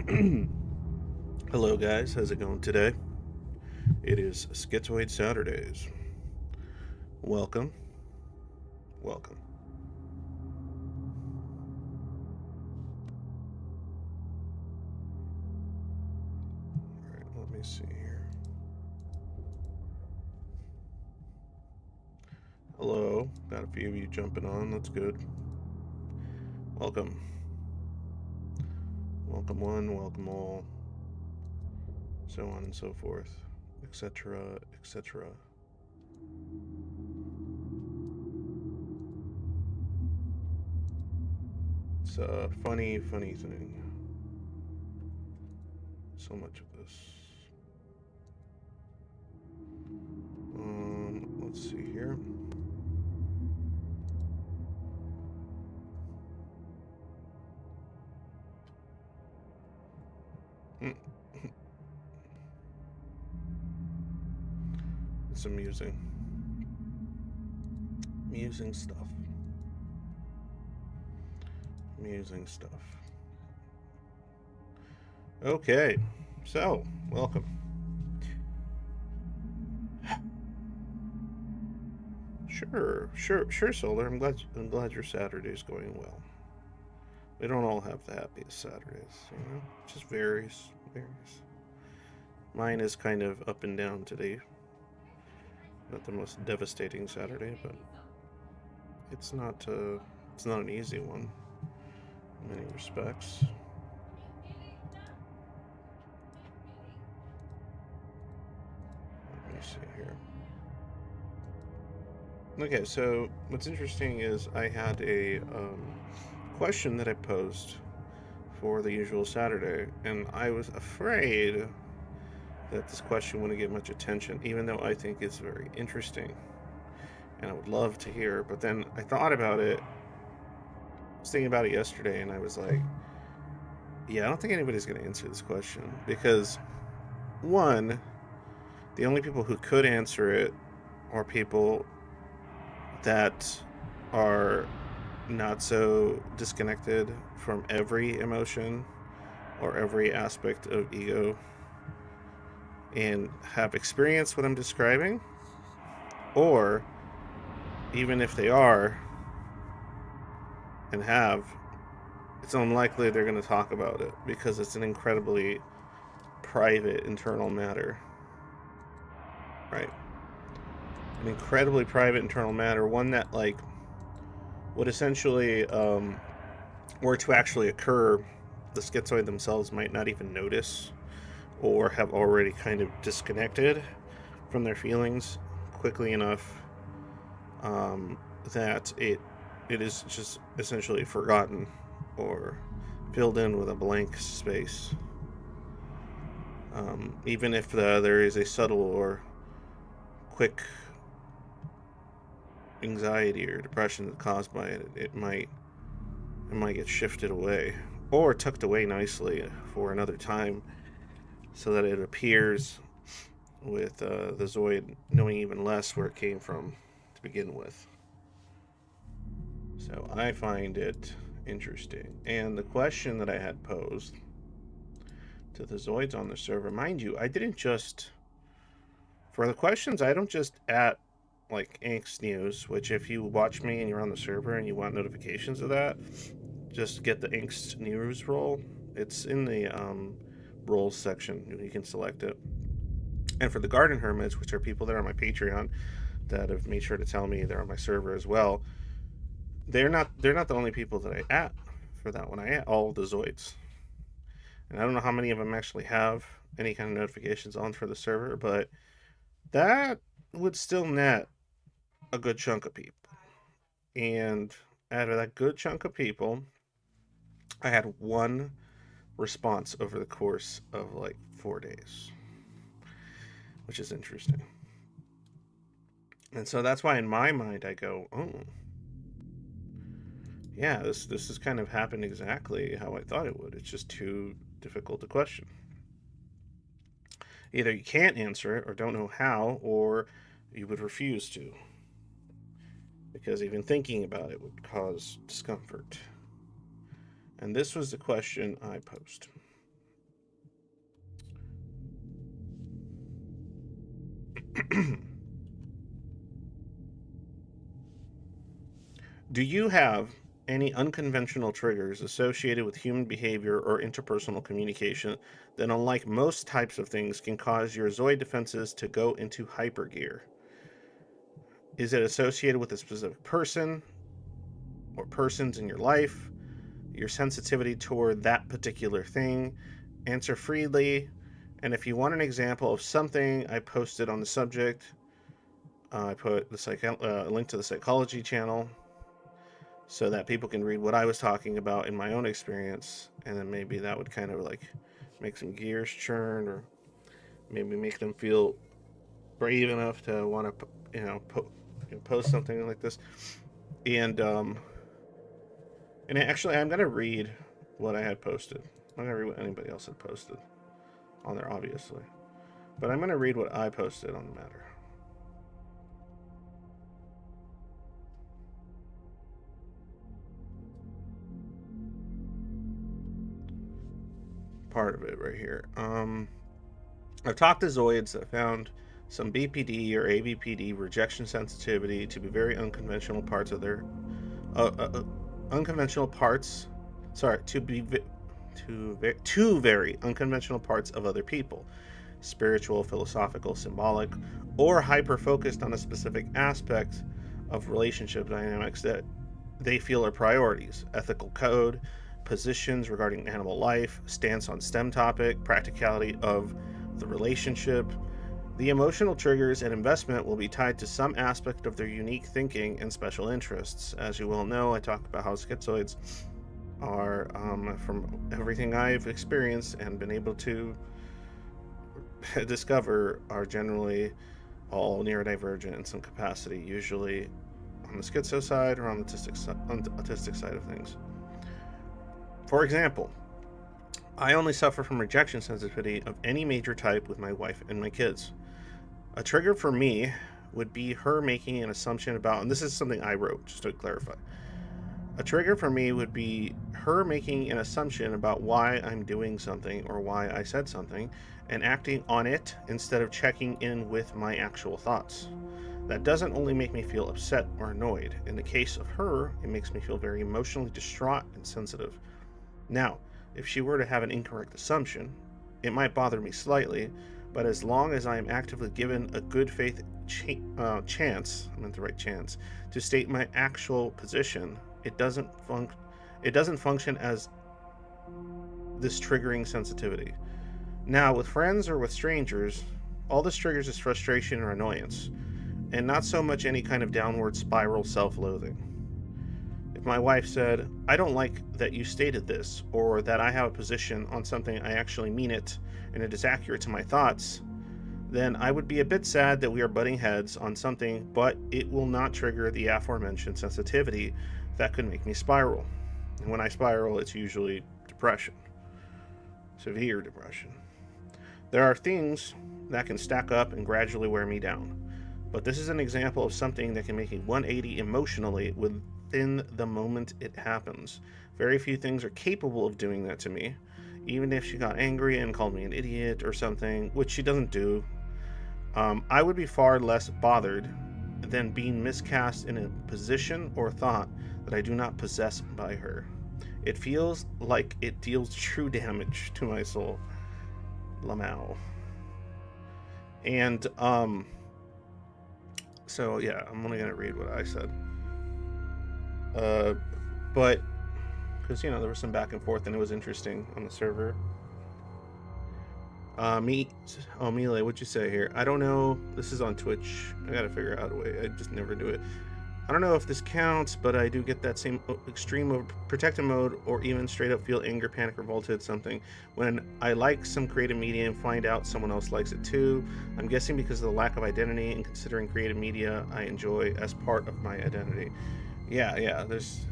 Hello, guys. How's it going today? It is Schizoid Saturdays. Welcome. Welcome. All right, let me see here. Hello. Got a few of you jumping on. That's good. Welcome. Welcome one, welcome all, so on and so forth, etc., etc. It's a funny, funny thing. So much of this. Let's see here. It's amusing. Amusing stuff. Amusing stuff. Okay, so welcome. Sure, Solar. I'm glad your Saturday's going well. We don't all have the happiest Saturdays, It just varies. Mine is kind of up and down today. Not the most devastating Saturday, but it's not an easy one in many respects. Let me see here. Okay, so what's interesting is I had a question that I posed for the usual Saturday, and I was afraid that this question wouldn't get much attention, even though I think it's very interesting and I would love to hear. But then I thought about it, I was thinking about it yesterday, and I was like, yeah, I don't think anybody's going to answer this question because, one, the only people who could answer it are people that are not so disconnected from every emotion or every aspect of ego and have experienced what I'm describing, or even if they are and have, it's unlikely they're going to talk about it because it's an incredibly private internal matter, right? An incredibly private internal matter, one that, like, would essentially, were to actually occur, the schizoid themselves might not even notice or have already kind of disconnected from their feelings quickly enough that it is just essentially forgotten or filled in with a blank space. Even if there is a subtle or quick anxiety or depression caused by it, it might get shifted away or tucked away nicely for another time, so that it appears with the Zoid knowing even less where it came from to begin with. So I find it interesting. And the question that I had posed to the Zoids on the server, mind you, I didn't just, for the questions, I don't just at like Angst News, which if you watch me and you're on the server and you want notifications of that, just get the Angst News role. It's in the roles section. You can select it. And for the Garden Hermits, which are people that are on my Patreon that have made sure to tell me they're on my server as well, they're not the only people that I at for that one. I at all the Zoids. And I don't know how many of them actually have any kind of notifications on for the server, but that would still net a good chunk of people. And out of that good chunk of people, I had one response over the course of like 4 days, which is interesting. And so that's why in my mind I go, oh, yeah, this has kind of happened exactly how I thought it would. It's just too difficult to question. Either you can't answer it or don't know how, or you would refuse to, because even thinking about it would cause discomfort. And this was the question I posed. Do you have any unconventional triggers associated with human behavior or interpersonal communication that, unlike most types of things, can cause your Zoid defenses to go into hypergear? Is it associated with a specific person or persons in your life? Your sensitivity toward that particular thing? Answer freely. And if you want an example of something I posted on the subject, I put a link to the psychology channel so that people can read what I was talking about in my own experience, and then maybe that would kind of like make some gears churn, or maybe make them feel brave enough to want to, post something like this. And actually, I'm gonna read what I had posted. I'm gonna read what anybody else had posted on there, obviously, but I'm gonna read what I posted on the matter. Part of it right here. I've talked to Zoids that found some BPD or ABPD rejection sensitivity to be very unconventional parts of their unconventional parts. Sorry, to very unconventional parts of other people, spiritual, philosophical, symbolic, or hyper focused on a specific aspect of relationship dynamics that they feel are priorities: ethical code, positions regarding animal life, stance on STEM topic, practicality of the relationship. The emotional triggers and investment will be tied to some aspect of their unique thinking and special interests. As you well know, I talk about how schizoids are, from everything I've experienced and been able to discover, are generally all neurodivergent in some capacity, usually on the schizo side or on the autistic side of things. For example, I only suffer from rejection sensitivity of any major type with my wife and my kids. A trigger for me would be her making an assumption about, and this is something I wrote just to clarify. A trigger for me would be her making an assumption about why I'm doing something or why I said something and acting on it instead of checking in with my actual thoughts. That doesn't only make me feel upset or annoyed. In the case of her, it makes me feel very emotionally distraught and sensitive. Now, if she were to have an incorrect assumption, it might bother me slightly, but as long as I am actively given a good faith chance, I meant the right chance, to state my actual position, it doesn't function as this triggering sensitivity. Now, with friends or with strangers, all this triggers is frustration or annoyance, and not so much any kind of downward spiral self-loathing. If my wife said, "I don't like that you stated this," or that I have a position on something, I actually mean it, and it is accurate to my thoughts, then I would be a bit sad that we are butting heads on something, but it will not trigger the aforementioned sensitivity that could make me spiral. And when I spiral, it's usually depression, severe depression. There are things that can stack up and gradually wear me down, but this is an example of something that can make a 180 emotionally within the moment it happens. Very few things are capable of doing that to me. Even if she got angry and called me an idiot or something, which she doesn't do, I would be far less bothered than being miscast in a position or thought that I do not possess by her. It feels like it deals true damage to my soul. Lamau. And, so yeah, I'm only gonna read what I said. But, because, there was some back and forth and it was interesting on the server. Mile, what'd you say here? I don't know. This is on Twitch. I gotta figure out a way. I just never do it. I don't know if this counts, but I do get that same extreme of protective mode, or even straight up feel anger, panic, revolted something when I like some creative media and find out someone else likes it too. I'm guessing because of the lack of identity and considering creative media I enjoy as part of my identity. Yeah, there's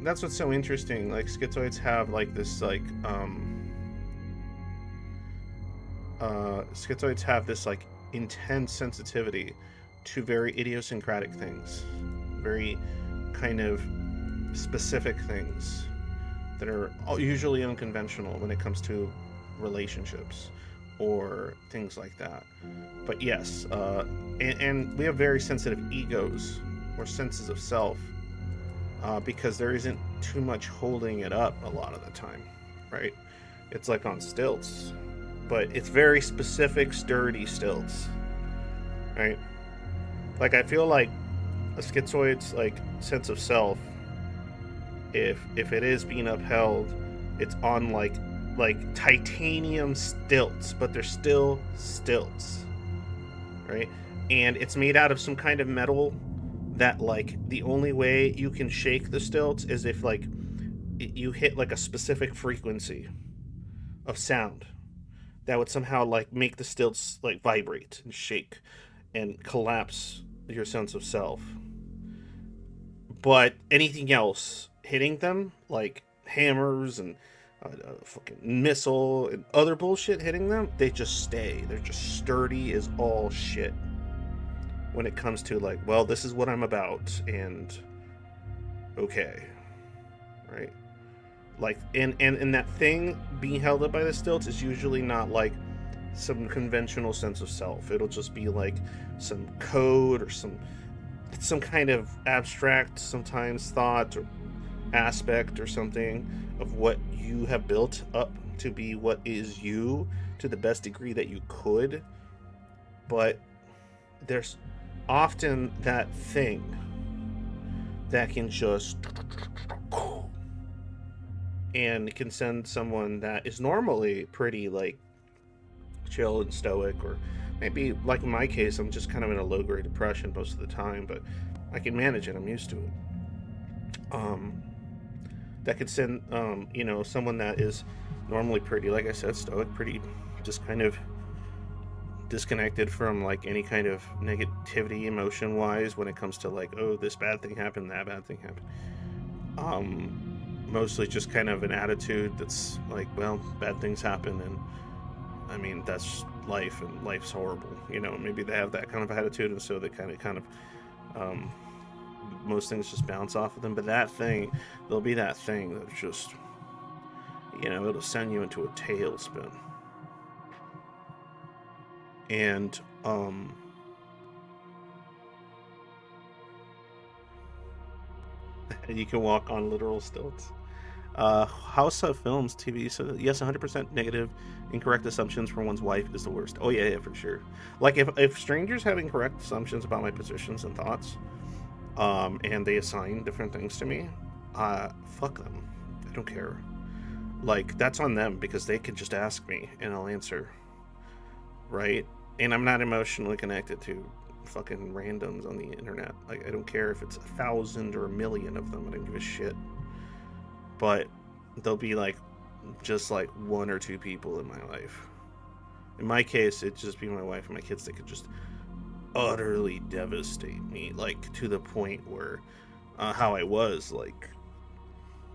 that's what's so interesting. Like, schizoids have this schizoids have this intense sensitivity to very idiosyncratic things, very kind of specific things that are usually unconventional when it comes to relationships or things like that. But yes, and we have very sensitive egos or senses of self, because there isn't too much holding it up a lot of the time, right? It's like on stilts, but it's very specific, sturdy stilts, right? Like I feel like a schizoid's like sense of self, if it is being upheld, it's on like titanium stilts, but they're still stilts, right? And it's made out of some kind of metal that like the only way you can shake the stilts is if like you hit like a specific frequency of sound that would somehow like make the stilts like vibrate and shake and collapse your sense of self. But anything else hitting them, like hammers and a fucking missile and other bullshit hitting them, they just stay. They're just sturdy as all shit. When it comes to like, well, this is what I'm about, and okay, right? Like, and that thing being held up by the stilts is usually not like some conventional sense of self. It'll just be like some code or some kind of abstract, sometimes thought or aspect or something of what you have built up to be what is you to the best degree that you could. But there's often that thing that can just and can send someone that is normally pretty like chill and stoic, or maybe like in my case I'm just kind of in a low grade depression most of the time, but I can manage it, I'm used to it. That could send someone that is normally pretty, like I said, stoic, pretty just kind of disconnected from like any kind of negativity emotion wise when it comes to like, oh, this bad thing happened, that bad thing happened. Mostly just kind of an attitude that's like, well, bad things happen, and I mean that's life, and life's horrible. Maybe they have that kind of attitude, and so they kind of most things just bounce off of them. But that thing, there'll be that thing that's just, it'll send you into a tailspin. And you can walk on literal stilts. House of Films TV. So yes, 100% negative, incorrect assumptions for one's wife is the worst. Oh yeah, for sure. Like if strangers have incorrect assumptions about my positions and thoughts, and they assign different things to me, fuck them. I don't care. Like that's on them, because they can just ask me and I'll answer. Right? And I'm not emotionally connected to fucking randoms on the internet. Like I don't care if it's 1,000 or 1,000,000 of them. I don't give a shit. But there'll be like just like one or two people in my life. In my case, it'd just be my wife and my kids that could just utterly devastate me, like to the point where how I was like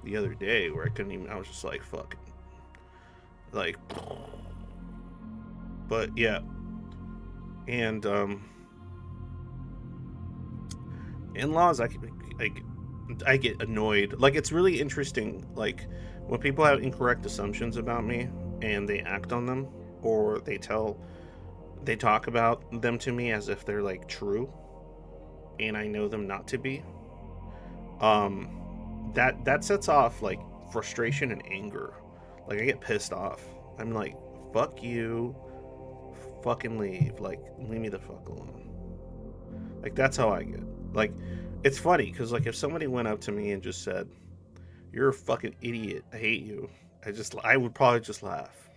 the other day, where I was just like fucking like. But yeah, and in-laws, I get annoyed. Like it's really interesting, like when people have incorrect assumptions about me and they act on them, or they talk about them to me as if they're like true, and I know them not to be. That sets off like frustration and anger. Like I get pissed off. I'm like, fuck you, fucking leave. Like leave me the fuck alone. Like that's how I get. Like it's funny because like if somebody went up to me and just said, "You're a fucking idiot. I hate you," I would probably just laugh.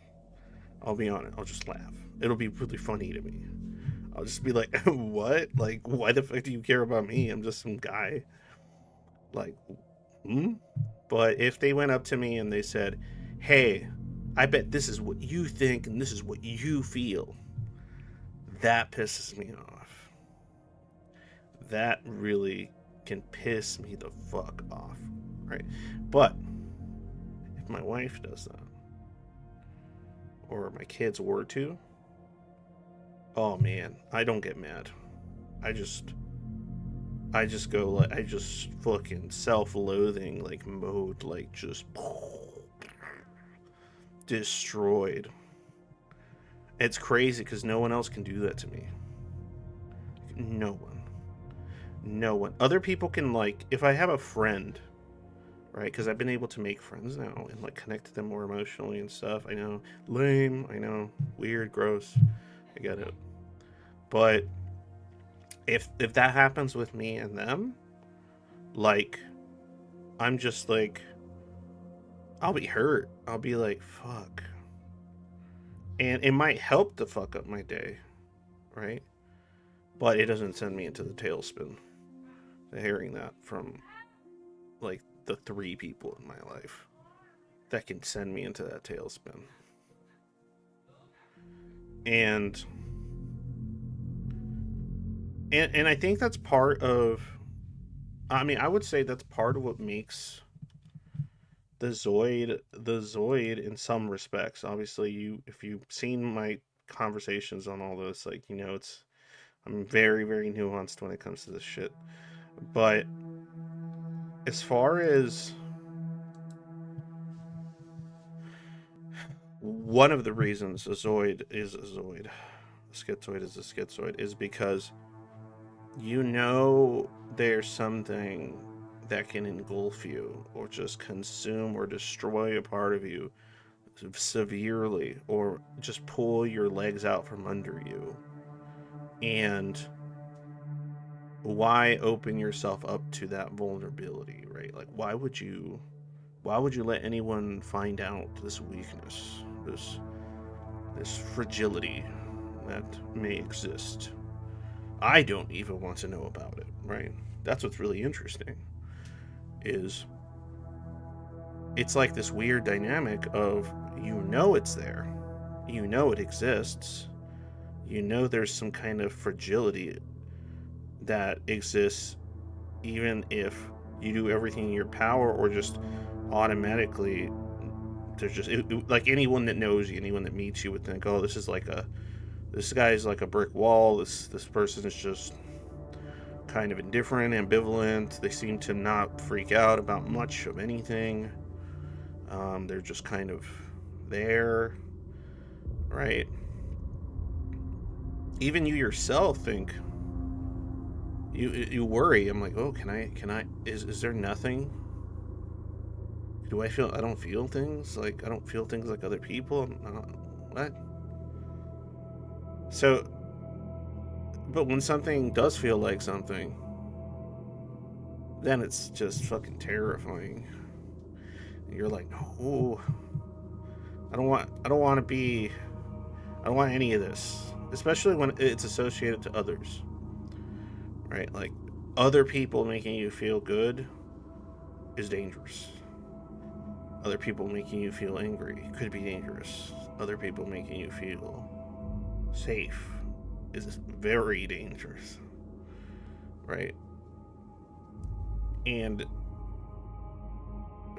I'll be honest. I'll just laugh. It'll be really funny to me. I'll just be like, "What? Like, why the fuck do you care about me? I'm just some guy." Like, hmm? But if they went up to me and they said, "Hey, I bet this is what you think and this is what you feel," that pisses me off. That really can piss me the fuck off, right? But if my wife does that, or my kids were to, oh man, I don't get mad. I just go like, I just fucking self-loathing like mode, like just destroyed. It's crazy because no one else can do that to me. No one. No one. Other people can, like, if I have a friend, right? Because I've been able to make friends now and, like, connect to them more emotionally and stuff. I know, lame. I know, weird, gross. I get it. But if that happens with me and them, like, I'm just like, I'll be hurt. I'll be like, fuck. And it might help to fuck up my day, right? But it doesn't send me into the tailspin. Hearing that from, like, the 3 people in my life that can send me into that tailspin. And I think that's part of, I mean, I would say that's part of what makes the Zoid in some respects. Obviously, if you've seen my conversations on all this, like, it's, I'm very, very nuanced when it comes to this shit. But as far as one of the reasons a Zoid is a Zoid, a schizoid is a schizoid, is because there's something that can engulf you or just consume or destroy a part of you severely, or just pull your legs out from under you. And why open yourself up to that vulnerability, right? Like, why would you let anyone find out this weakness, this fragility that may exist? I don't even want to know about it, right? That's what's really interesting. Is it's like this weird dynamic of, it's there, it exists, there's some kind of fragility that exists, even if you do everything in your power, or just automatically, there's just like, anyone that knows you, anyone that meets you would think, oh, this guy's like a brick wall. This person is just kind of indifferent, ambivalent. They seem to not freak out about much of anything. They're just kind of there, right? Even you yourself think, you worry. I'm like, oh, can I? Is there nothing? I don't feel things like, I don't feel things like other people. What? So, but when something does feel like something, then it's just fucking terrifying. You're like, no, I don't want to be. I don't want any of this, especially when it's associated to others, right? Like, other people making you feel good is dangerous. Other people making you feel angry could be dangerous. Other people making you feel safe is very dangerous, right? And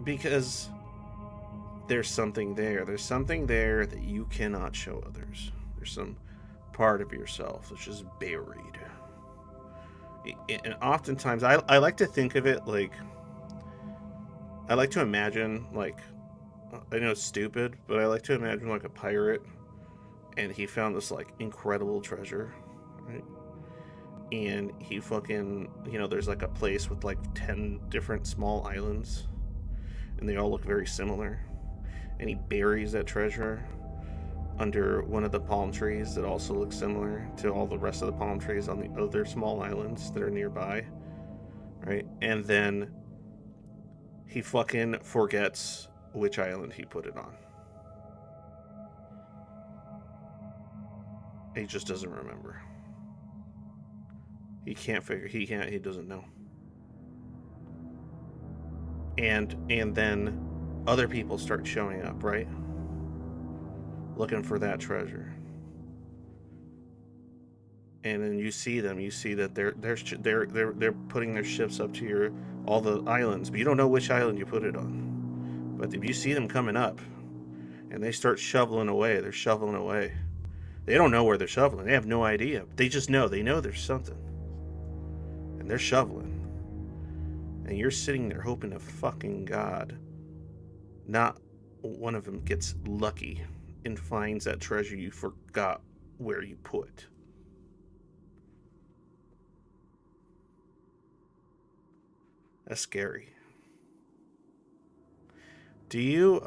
because there's something there that you cannot show others. There's some part of yourself that's just buried. And oftentimes, I like to think of it like, I like to imagine, like, I know it's stupid, but I like to imagine like a pirate, and he found this, like, incredible treasure, right? And he fucking, there's like a place with like 10 different small islands, and they all look very similar. And he buries that treasure under one of the palm trees that also looks similar to all the rest of the palm trees on the other small islands that are nearby, right? And then he fucking forgets which island he put it on. He just doesn't remember. He doesn't know. And then other people start showing up, right? Looking for that treasure. And then you see them. You see that they're putting their ships up to all the islands, but you don't know which island you put it on. But if you see them coming up, and they start shoveling away, they're shoveling away. They don't know where they're shoveling. They have no idea. They just know. They know there's something, and they're shoveling. And you're sitting there hoping to fucking God not one of them gets lucky and finds that treasure you forgot where you put. That's scary. Do you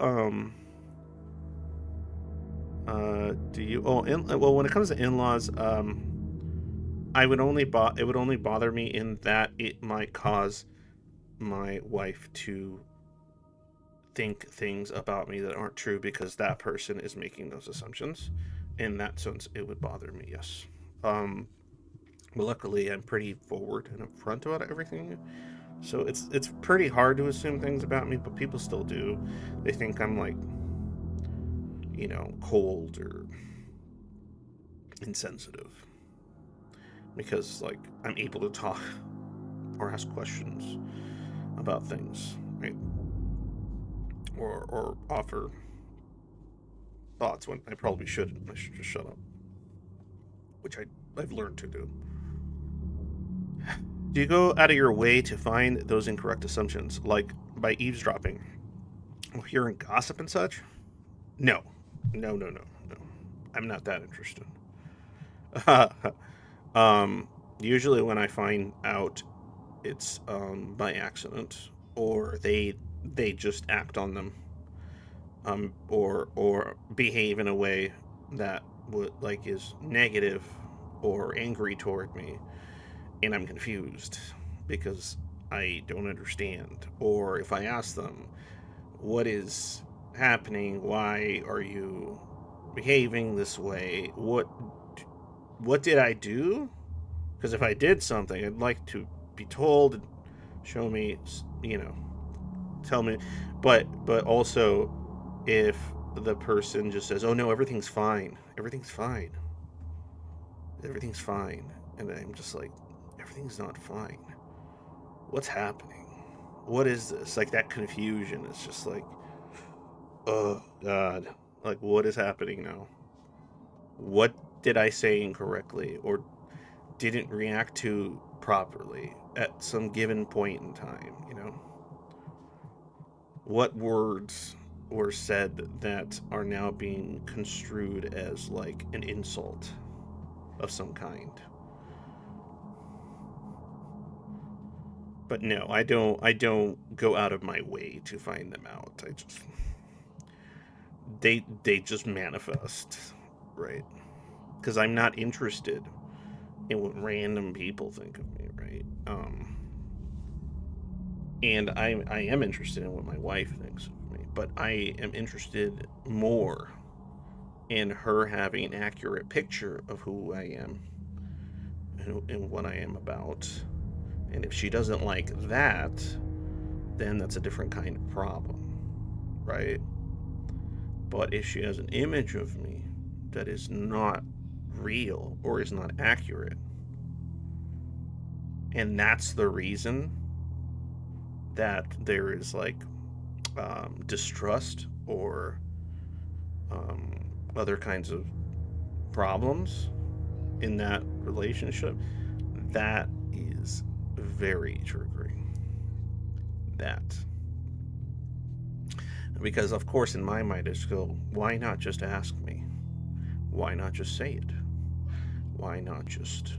do you well, when it comes to in-laws, I would only it would only bother me in that it might cause my wife to think things about me that aren't true because that person is making those assumptions. In that sense, it would bother me, yes. Um, but luckily, I'm pretty forward and upfront about everything, so it's pretty hard to assume things about me. But people still do. They think I'm like, cold or insensitive because like I'm able to talk or ask questions about things, right? Or offer thoughts when I probably shouldn't. I should just shut up, which I've learned to do. Do you go out of your way to find those incorrect assumptions, like by eavesdropping or hearing gossip and such? No, no. I'm not that interested. Usually, when I find out, it's by accident, or they just act on them, or behave in a way that would like is negative or angry toward me, and I'm confused because I don't understand. Or if I ask them, what is happening? Why are you behaving this way? What did I do? Because if I did something, I'd like to be told, show me, tell me. But also, if the person just says, "Oh no, everything's fine," and I'm just like, everything's not fine. What's happening? What is this? Like that confusion. It's just like, oh God, like what is happening now? What did I say incorrectly or didn't react to properly at some given point in time? What words were said that are now being construed as like an insult of some kind? But no, I don't go out of my way to find them out. They just manifest, right? Because I'm not interested in what random people think of me, right? And I am interested in what my wife thinks of me, but I am interested more in her having an accurate picture of who I am and what I am about. And if she doesn't like that, then that's a different kind of problem, right? But if she has an image of me that is not real or is not accurate, and that's the reason that there is like distrust or um, other kinds of problems in that relationship, that is very triggering. That. Because, of course, in my mind, I just go, why not just ask me? Why not just say it? Why not just,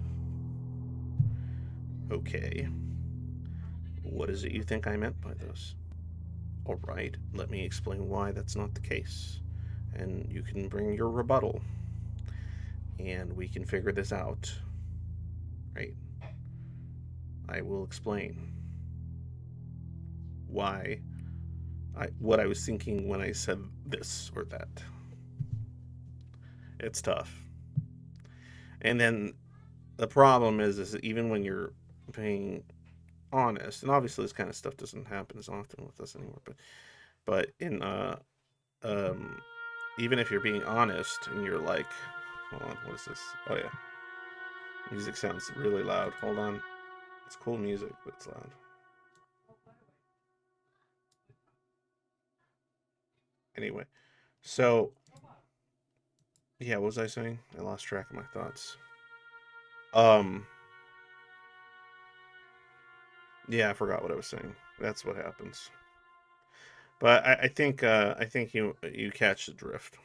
okay, what is it you think I meant by this? All right, let me explain why that's not the case. And you can bring your rebuttal, and we can figure this out, right? I will explain why what I was thinking when I said this or that. It's tough. And then the problem is that even when you're being honest, and obviously this kind of stuff doesn't happen as often with us anymore, but in um even if you're being honest and you're like, hold on, what is this? Oh yeah, music sounds really loud. Hold on, it's cool music, but it's loud. Anyway, so yeah, what was I saying? I lost track of my thoughts. Um, yeah, I forgot what I was saying. That's what happens. But I think you catch the drift.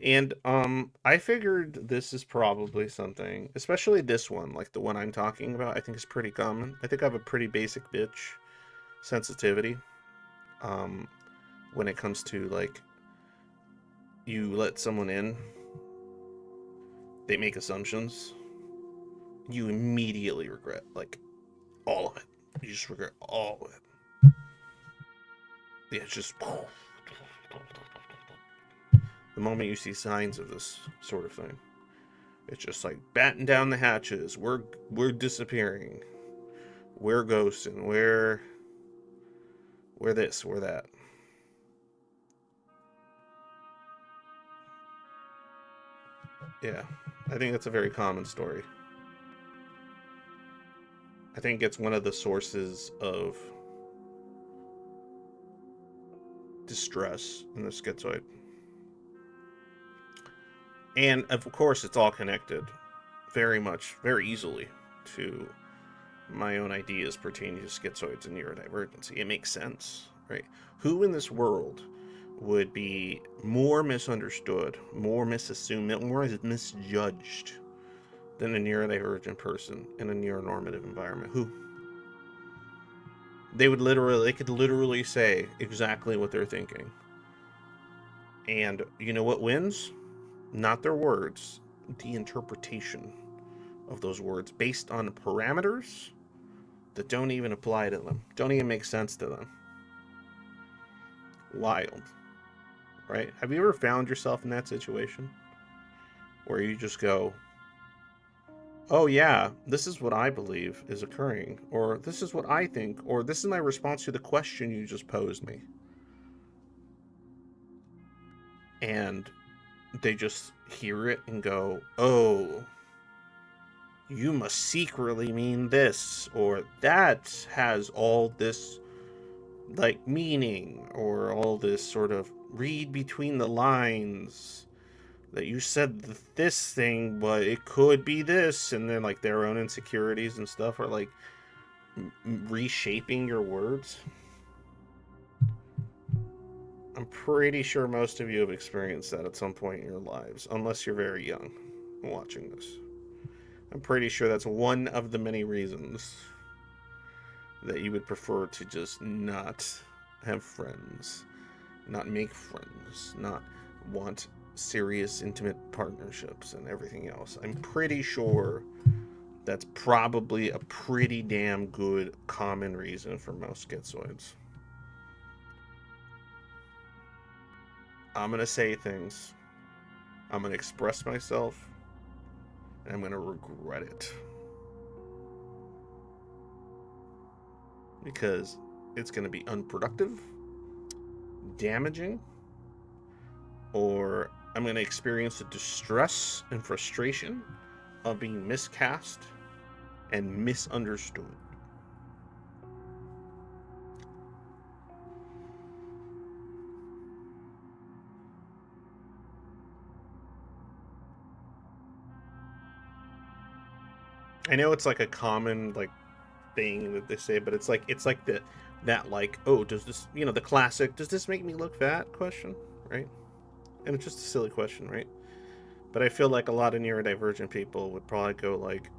And I figured this is probably something, especially this one, like the one I'm talking about, I think is pretty common. I think I have a pretty basic bitch sensitivity. Um, when it comes to like you let someone in, they make assumptions, you immediately regret like all of it. You just regret all of it. Yeah, it's just the moment you see signs of this sort of thing. It's just like batten down the hatches. We're disappearing. We're ghosting. We're this. We're that. Yeah, I think that's a very common story. I think it's one of the sources of distress in the schizoid. And of course, it's all connected very much, very easily to my own ideas pertaining to schizoids and neurodivergency. It makes sense, right? Who in this world would be more misunderstood, more misassumed, more misjudged than a neurodivergent person in a neuronormative environment? Who? They could literally say exactly what they're thinking. And you know what wins? Not their words, the interpretation of those words based on parameters that don't even apply to them, don't even make sense to them. Wild, right? Have you ever found yourself in that situation where you just go, oh, yeah, this is what I believe is occurring, or this is what I think, or this is my response to the question you just posed me? And they just hear it and go, oh, you must secretly mean this, or that has all this like meaning, or all this sort of read between the lines that you said this thing, but it could be this, and then like their own insecurities and stuff are like reshaping your words. I'm pretty sure most of you have experienced that at some point in your lives, unless you're very young watching this. I'm pretty sure that's one of the many reasons that you would prefer to just not have friends, not make friends, not want serious, intimate partnerships and everything else. I'm pretty sure that's probably a pretty damn good common reason for most schizoids. I'm going to say things, I'm going to express myself, and I'm going to regret it. Because it's going to be unproductive, damaging, or I'm going to experience the distress and frustration of being miscast and misunderstood. I know it's like a common like thing that they say, but it's like that like, oh, does this, the classic, does this make me look fat question, right? And it's just a silly question, right? But I feel like a lot of neurodivergent people would probably go like,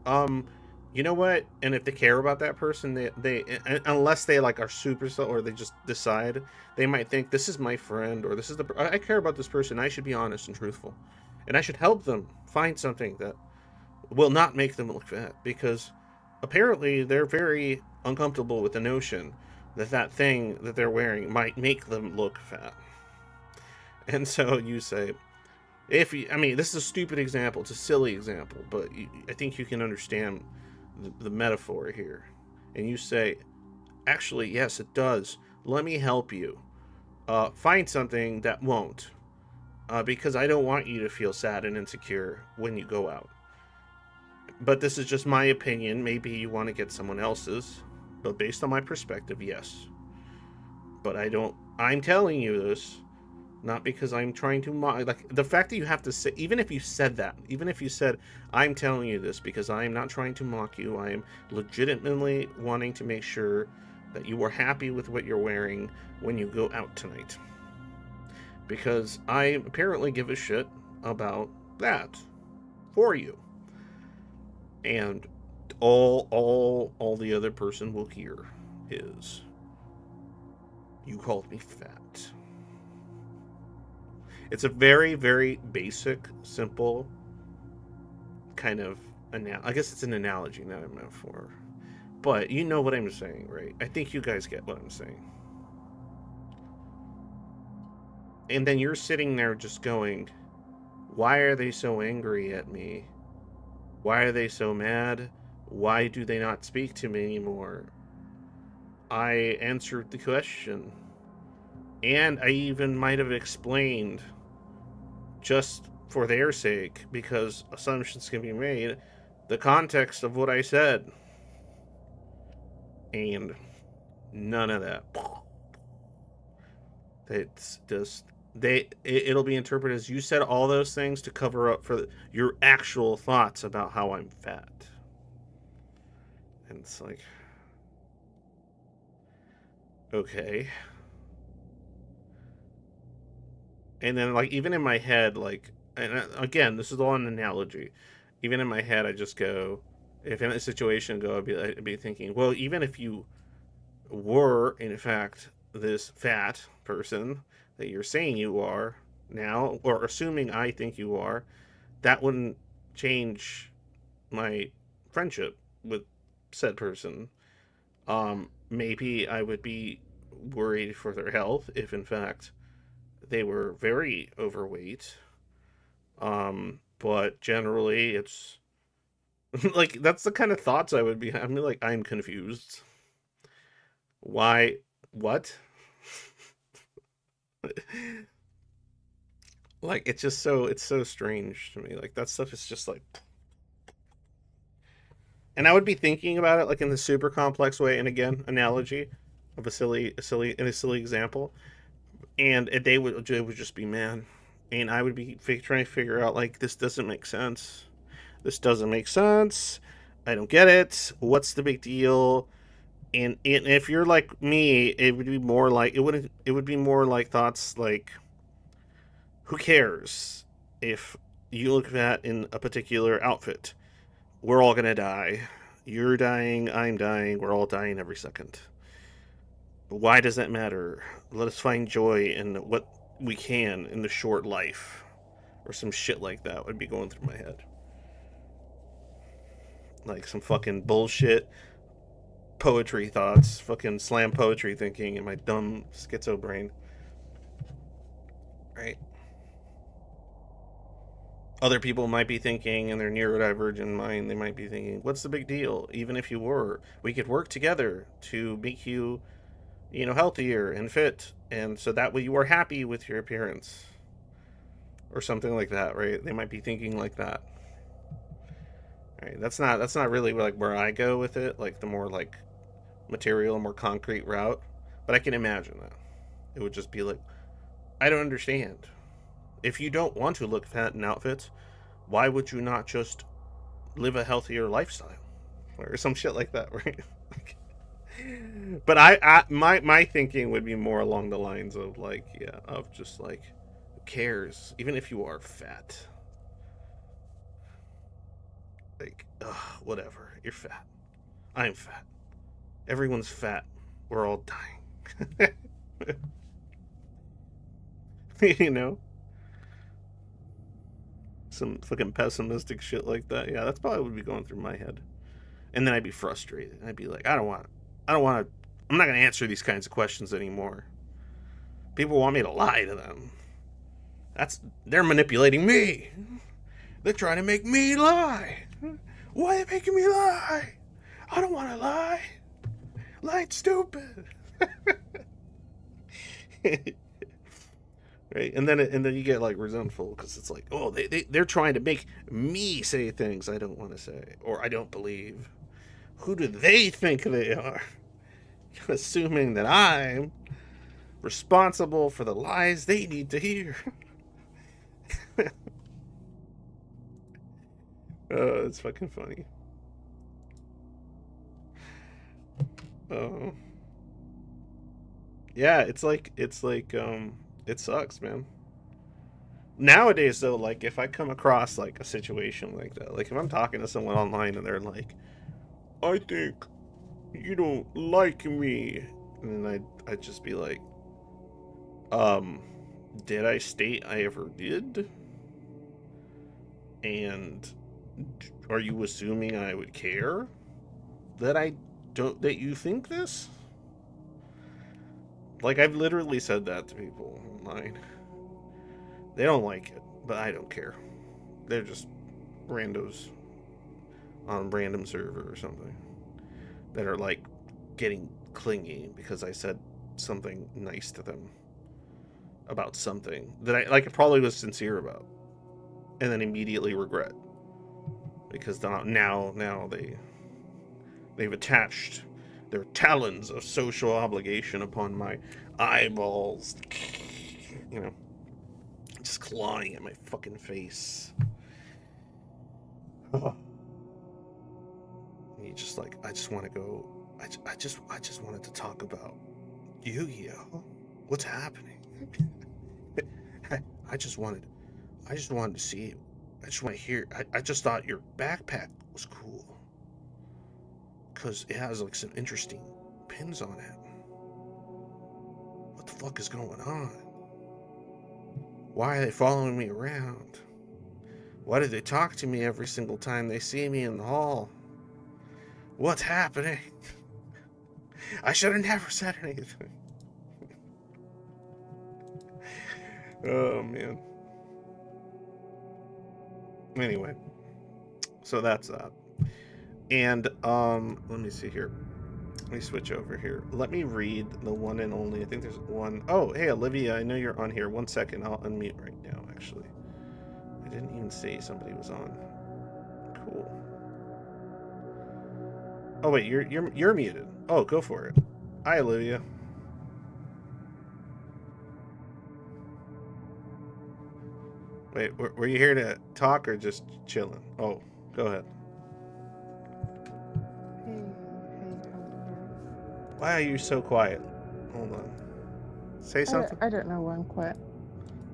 you know what? And if they care about that person, they unless they like are super or they just decide, they might think this is my friend, or this is I care about this person. I should be honest and truthful, and I should help them find something that will not make them look fat, because apparently they're very uncomfortable with the notion that that thing that they're wearing might make them look fat. And so you say, if you, I mean, this is a stupid example, it's a silly example, but I think you can understand the metaphor here. And you say, actually, yes, it does. Let me help you. Find something that won't. Because I don't want you to feel sad and insecure when you go out. But this is just my opinion. Maybe you want to get someone else's. But based on my perspective, yes. But I'm telling you this not because I'm trying to like the fact that you have to say, even if you said that, even if you said, I'm telling you this because I am not trying to mock you, I am legitimately wanting to make sure that you are happy with what you're wearing when you go out tonight, because I apparently give a shit about that for you. And all the other person will hear is, you called me fat. It's a very, very basic, simple kind of I guess it's an analogy, not a metaphor. But you know what I'm saying, right? I think you guys get what I'm saying. And then you're sitting there just going, why are they so angry at me? Why are they so mad? Why do they not speak to me anymore? I answered the question. And I even might have explained, just for their sake, because assumptions can be made, the context of what I said. And none of that. It's just it'll be interpreted as, you said all those things to cover up for your actual thoughts about how I'm fat. And it's like, okay. And then, like, even in my head, like, and again, this is all an analogy. Even in my head, I just go, if in a situation I'd be thinking, well, even if you were in fact this fat person that you're saying you are now, or assuming I think you are, that wouldn't change my friendship with said person. Maybe I would be worried for their health if in fact they were very overweight. But generally it's like, that's the kind of thoughts I would be having. Like, I'm confused. Why? What? Like, it's so strange to me. Like, that stuff is just like, and I would be thinking about it like in the super complex way. And again, analogy of a silly example. And it would just be, man. And I would be trying to figure out, like, this doesn't make sense. This doesn't make sense. I don't get it. What's the big deal? And if you're like me, it would be more like, it would be more like thoughts like, who cares if you look at in a particular outfit? We're all gonna die. You're dying, I'm dying, we're all dying every second. Why does that matter? Let us find joy in what we can in the short life. Or some shit like that would be going through my head. Like some fucking bullshit poetry thoughts, fucking slam poetry thinking in my dumb schizo brain. Right? Other people might be thinking in their neurodivergent mind, they might be thinking, what's the big deal? Even if you were, we could work together to make you, healthier and fit. And so that way you are happy with your appearance. Or something like that, right? They might be thinking like that. Right? That's not really like where I go with it, like the more like material, more concrete route. But I can imagine that. It would just be like, I don't understand. If you don't want to look fat in outfits, why would you not just live a healthier lifestyle? Or some shit like that, right? But my thinking would be more along the lines of like, yeah, of just like, who cares? Even if you are fat. Like, ugh, whatever. You're fat. I'm fat. Everyone's fat. We're all dying. you know? Some fucking pessimistic shit like that. Yeah, that's probably what would be going through my head. And then I'd be frustrated. I'd be like, I don't want to, I'm not going to answer these kinds of questions anymore. People want me to lie to them. They're manipulating me. They're trying to make me lie. Why are they making me lie? I don't want to lie. Lying's stupid. Right? And then you get like resentful because it's like, oh, they're trying to make me say things I don't want to say or I don't believe. Who do they think they are? Assuming that I'm responsible for the lies they need to hear. It's fucking funny. Oh, yeah, it's like it sucks, man. Nowadays, though, like if I come across like a situation like that, like if I'm talking to someone online and they're like, "I think you don't like me," and then I'd just be like, um, "Did I state I ever did?" And are you assuming I would care that I don't that you think this? Like I've literally said that to people online. They don't like it, but I don't care. They're just randos on a random server or something that are like getting clingy because I said something nice to them about something that I like probably was sincere about and then immediately regret because now they've attached their talons of social obligation upon my eyeballs, you know, just clawing at my fucking face. Oh. And you just like I just want to go. I just wanted to talk about Yu-Gi-Oh. What's happening? I, I just wanted I just wanted to see it. I just want to hear. I just thought your backpack was cool because it has like some interesting pins on it. What the fuck is going on? Why are they following me around? Why do they talk to me every single time they see me in the hall? What's happening? I should have never said anything. Oh man. Anyway, so that's that. And let me see here. Let me switch over here. Let me read the one and only. I think there's one. Oh, hey Olivia, I know you're on here. 1 second, I'll unmute right now. Actually, I didn't even see somebody was on. Cool. Oh wait, you're muted. Oh, go for it. Hi Olivia. Wait, were you here to talk or just chilling? Oh, go ahead. Hey, how's it going? Why are you so quiet? Hold on. Say something. I don't know why I'm quiet.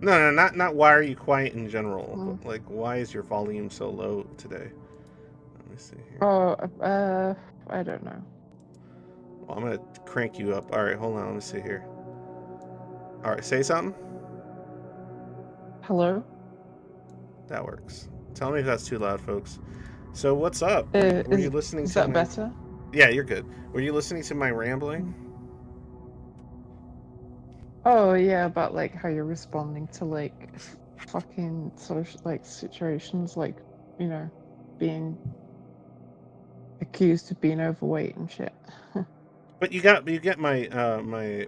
No, not why are you quiet in general, Hmm. but like why is your volume so low today? Let me see here. Oh, I don't know. Well, I'm gonna crank you up. All right, hold on. Let me see here. All right, say something. Hello? That works. Tell me if that's too loud, folks. So what's up? Were you listening Is to that my? better? Yeah, you're good. Were you listening to my rambling? Hmm. Oh yeah, about like how you're responding to like fucking social like situations, like you know, being accused of being overweight and shit. But you get my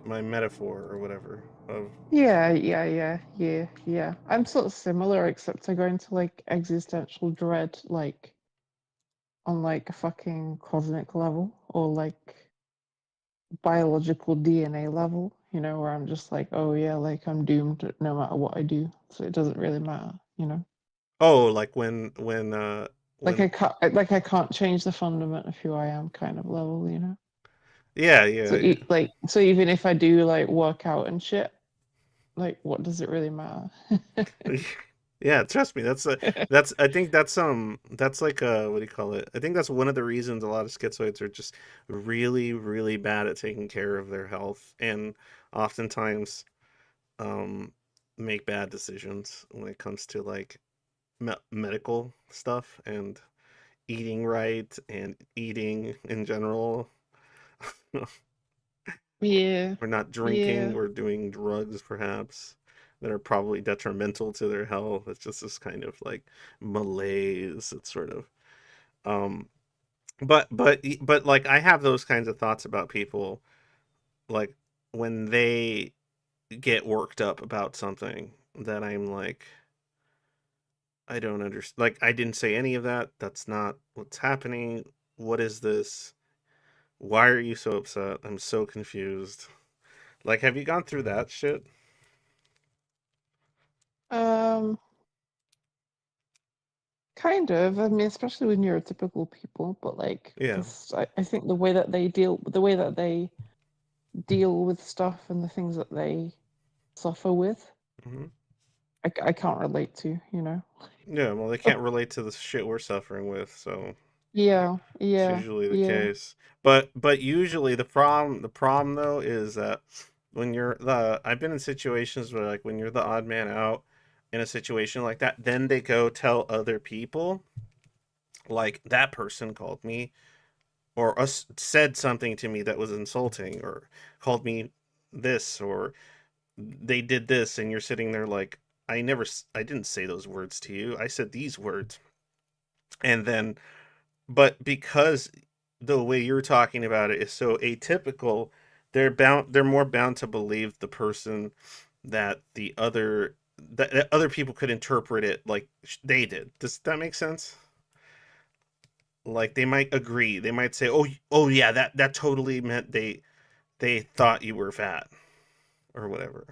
my metaphor or whatever of. Yeah. I'm sort of similar, except I go into like existential dread, like on like a fucking cosmic level, or like biological DNA level, where I'm just like, oh yeah, like I'm doomed no matter what I do. So it doesn't really matter. Oh, like Like when. I can't change the fundament of who I am kind of level. Yeah, So yeah, so even if I do like work out and shit, like what does it really matter? yeah. Yeah, trust me. That's I think that's like what do you call it? I think that's one of the reasons a lot of schizoids are just really really bad at taking care of their health and oftentimes um make bad decisions when it comes to like medical stuff and eating right and eating in general. Yeah, Or not drinking yeah, or doing drugs perhaps that are probably detrimental to their health. It's just this kind of like malaise. It's sort of um but like I have those kinds of thoughts about people like when they get worked up about something that I'm like I don't understand. Like I didn't say any of that. That's not what's happening. What is this? Why are you so upset? I'm so confused. Like have you gone through that shit? um, kind of. I mean, especially with neurotypical people, but like, Yeah. because I think the way that they deal with stuff and the things that they suffer with Mhm. I can't relate to, you know. Yeah, well, they can't relate to the shit we're suffering with, so Yeah, it's yeah, usually the yeah. case. But usually the problem though is that when you're the I've been in situations where like when you're the odd man out in a situation like that, then they go tell other people like that person called me or us said something to me that was insulting or called me this or they did this and you're sitting there like I didn't say those words to you. I said these words. And then but because the way you're talking about it is so atypical, they're more bound to believe the person that that other people could interpret it like they did. Does that make sense? Like they might agree. They might say, oh yeah, that totally meant they thought you were fat or whatever."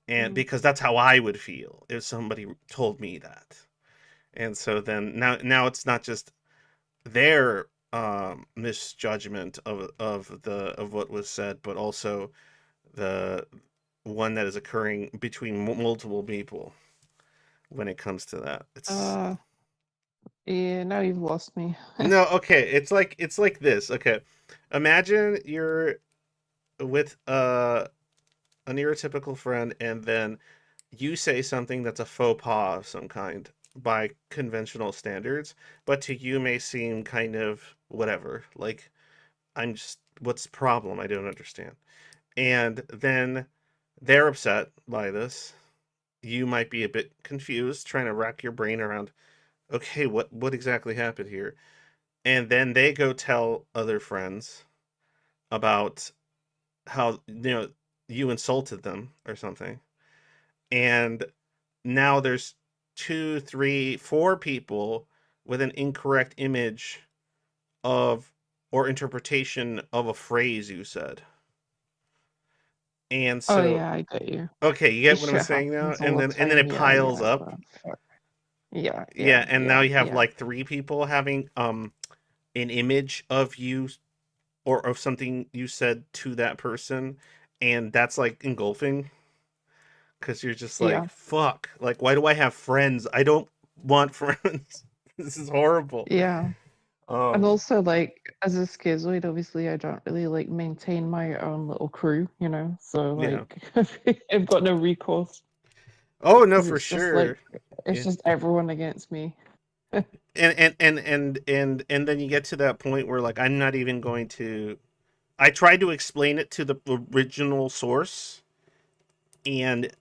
And Mm. because that's how I would feel if somebody told me that. And so then now it's not just their misjudgment of what was said, but also the one that is occurring between multiple people when it comes to that. It's Uh, yeah, now you've lost me. no okay. It's like this. Okay, imagine you're with a neurotypical friend, and then you say something that's a faux pas of some kind by conventional standards, but to you may seem kind of whatever. Like what's the problem? I don't understand. And then they're upset by this. You might be a bit confused, trying to rack your brain around, okay, what exactly happened here? And then they go tell other friends about how you insulted them or something. And now there's two, three, four people with an incorrect image of or interpretation of a phrase you said. And Oh so yeah, I get you. okay, you This get what I'm shit saying now? happens all the And then time. it Yeah, piles yeah, up. bro. Fuck. Yeah, yeah, Yeah, and now yeah, you have yeah, like three people having an image of you or of something you said to that person, and that's like engulfing because you're just yeah, like, fuck, like why do I have friends? I don't want friends. This is horrible. yeah. And Um, also, like, as a schizoid, obviously, I don't really like maintain my own little crew, you know. So, yeah. like, I've got no recourse Oh no, because for it's just like sure. it's Yeah. just everyone against me. And then you get to that point where like I'm not even going to I tried to explain it to the original source, and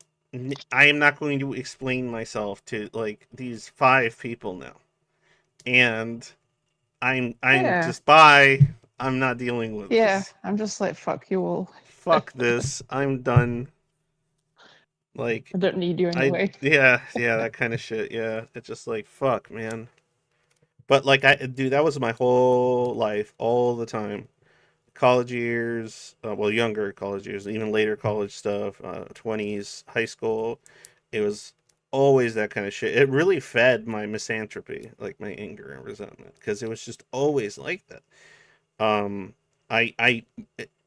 I am not going to explain myself to like these five people now. And I'm Yeah, just bye. I'm not dealing with yeah. this. I'm just like, fuck you all. Fuck this. I'm done. Like I don't need you I anyway. yeah, that kind of shit. Yeah, it's just like fuck, man. But like I dude, that was my whole life, all the time. College years, well, younger college years, even later college stuff, 20s, high school. It was always that kind of shit. It really fed my misanthropy, like my anger and resentment, because it was just always like that. Um,